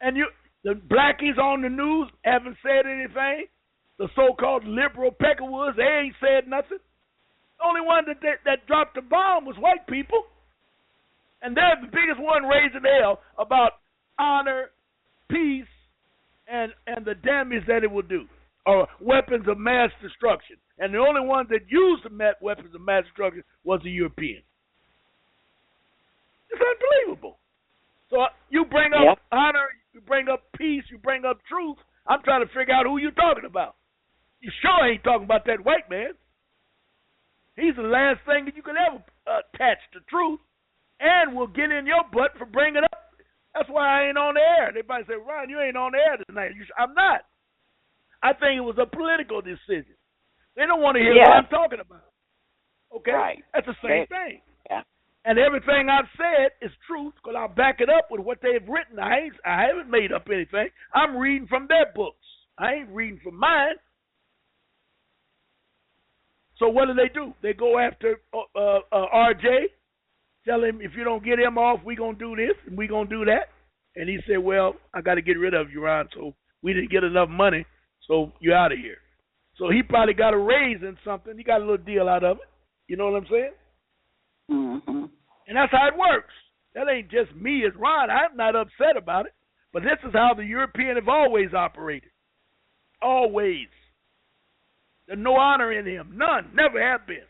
And the blackies on the news haven't said anything. The so-called liberal Peckerwoods, they ain't said nothing. The only one that dropped the bomb was white people. And they're the biggest one raising hell about honor, peace, and the damage that it will do, or weapons of mass destruction. And the only one that used the weapons of mass destruction was the European. It's unbelievable. So you bring up honor, you bring up peace, you bring up truth. I'm trying to figure out who you're talking about. You sure ain't talking about that white man. He's the last thing that you could ever attach to truth, and will get in your butt for bringing it up. That's why I ain't on the air. Everybody say, Ron, you ain't on the air tonight. I'm not. I think it was a political decision. They don't want to hear what I'm talking about. Okay? Right. That's the same thing. Yeah. And everything I've said is truth, because I'll back it up with what they've written. I haven't made up anything. I'm reading from their books. I ain't reading from mine. So what do? They go after RJ, tell him, if you don't get him off, we're going to do this and we're going to do that. And he said, well, I got to get rid of you, Ron, so we didn't get enough money, so you're out of here. So he probably got a raise in something. He got a little deal out of it. You know what I'm saying? Mm-hmm. And that's how it works. That ain't just me as Ron. I'm not upset about it. But this is how the European have always operated. Always. There's no honor in him. None. Never have been.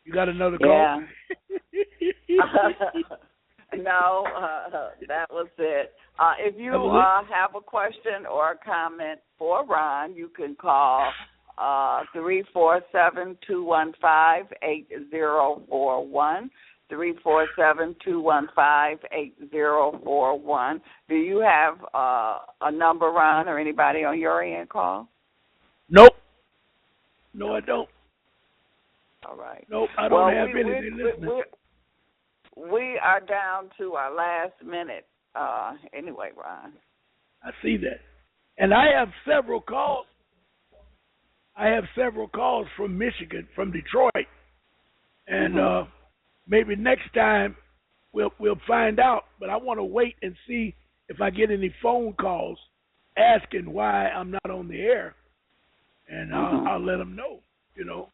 You got another call? Yeah. No, that was it. If you have a question or a comment for Ron, you can call 347-215-8041. 347-215-8041. Do you have a number, Ron, or anybody on your end call? Nope. No, I don't. All right. Nope, I don't have anything listening. We are down to our last minute. Anyway, Ron. I see that. And I have several calls. From Michigan, from Detroit. And maybe next time we'll find out. But I want to wait and see if I get any phone calls asking why I'm not on the air. And I'll let them know, you know.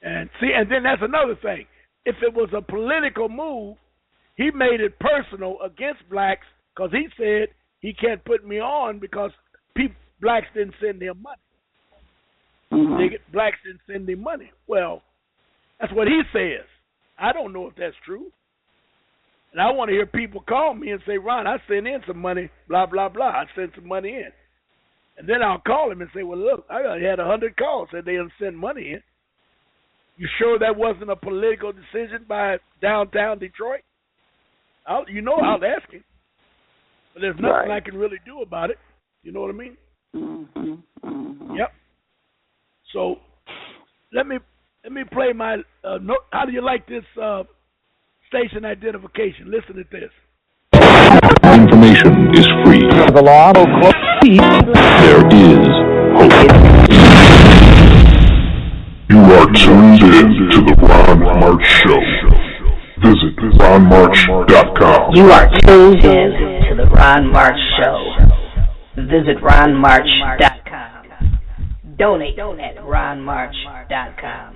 And see, and then that's another thing. If it was a political move, he made it personal against blacks because he said he can't put me on because blacks didn't send him money. Blacks didn't send him money. Well, that's what he says. I don't know if that's true. And I want to hear people call me and say, Ron, I sent in some money, blah, blah, blah. I sent some money in. And then I'll call him and say, well, look, I had 100 calls that they didn't send money in. You sure that wasn't a political decision by downtown Detroit? I'll ask him. But there's nothing I can really do about it. You know what I mean? Yep. So let me play my note. How do you like this station identification? Listen to this. Information is free. The law. There is hope. You are tuned in to the Ron March Show. Visit ronmarch.com. You are tuned in to the Ron March Show. Visit ronmarch.com. Donate at ronmarch.com.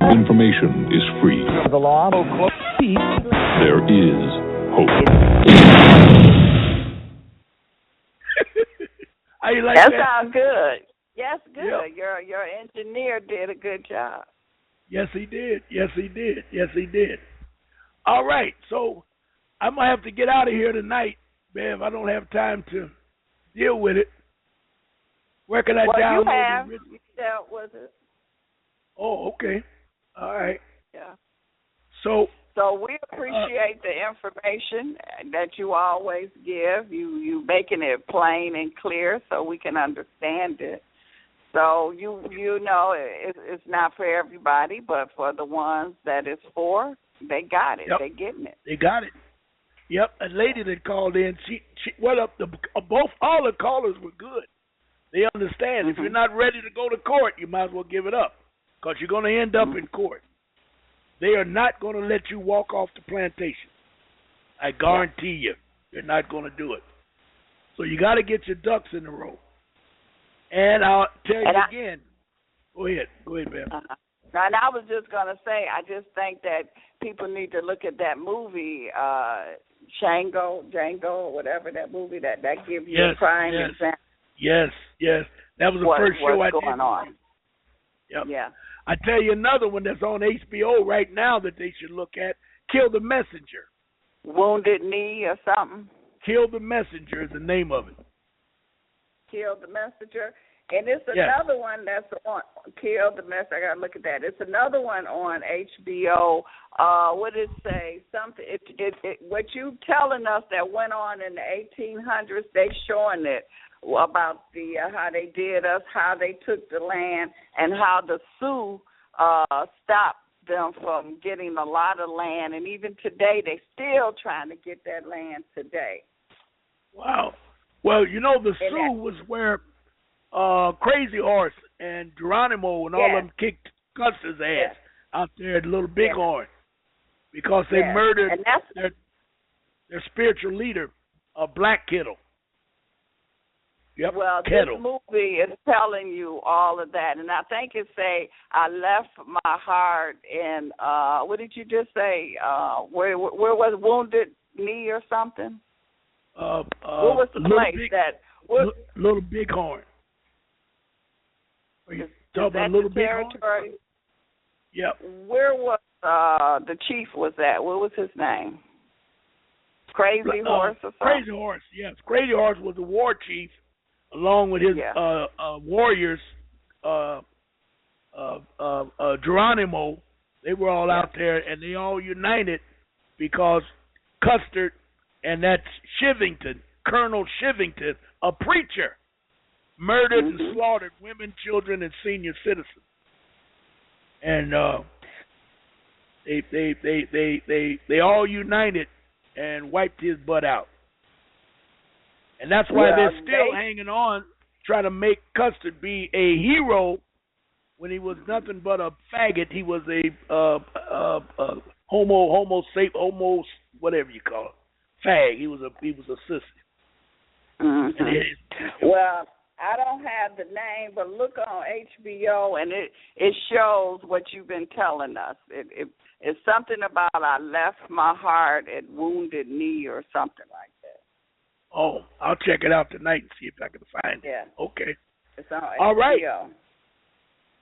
Information is free. The law. There is hope. How you like that? That sounds good. Yes, good. Yep. Your engineer did a good job. Yes, he did. Yes, he did. Yes, he did. All right, so I'm going to have to get out of here tonight, Bev. I don't have time to deal with it. Where can I download it? You dealt with it. Oh, okay. All right. Yeah. So we appreciate the information that you always give. You making it plain and clear so we can understand it. So you know it's not for everybody, but for the ones that it's for, they got it. Yep. They getting it. They got it. Yep. A lady that called in, she all the callers were good. They understand. If you're not ready to go to court, you might as well give it up because you're going to end up in court. They are not going to let you walk off the plantation. I guarantee you, they're not going to do it. So you got to get your ducks in a row. And I'll tell you again. Go ahead, Ben. And I was just going to say, I just think that people need to look at that movie, Django, or whatever that movie that gives you a prime example. Yes. That was the first show I did. What's going on? Yep. Yeah. I tell you another one that's on HBO right now that they should look at. Kill the Messenger. Wounded Knee or something. Kill the Messenger is the name of it. Kill the Messenger. And it's another one that's on Kill the Messenger. I got to look at that. It's another one on HBO. What did it say? Something. What you telling us that went on in the 1800s, they showing it about how they did us, how they took the land, and how the Sioux stopped them from getting a lot of land. And even today, they're still trying to get that land today. Wow. Well, you know, the Sioux was where Crazy Horse and Geronimo and all of them kicked Custer's ass out there at Little Bighorn because they murdered their spiritual leader, Black Kettle. Yep. Well, Kettle. This movie is telling you all of that, and I think it say I left my heart in what did you just say? Where was Wounded Knee or something? What was the place Little Bighorn. Are you talking about Little Bighorn? Yep. Where was the chief? Was that? What was his name? Crazy Horse or something? Crazy Horse. Yes, Crazy Horse was the war chief. Along with his warriors, Geronimo, they were all out there, and they all united because Custer and that Shivington, Colonel Shivington, a preacher, murdered and slaughtered women, children, and senior citizens. And They all united and wiped his butt out. And that's why they're still hanging on, trying to make Custard be a hero when he was nothing but a faggot. He was a homo, whatever you call it, fag. He was a sissy. Mm-hmm. Well, I don't have the name, but look on HBO, and it shows what you've been telling us. It's something about I left my heart at Wounded Knee or something like that. Oh, I'll check it out tonight and see if I can find it. Yeah. Okay. It's on HBO. All right.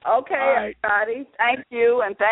Okay, everybody. Thank you, and thank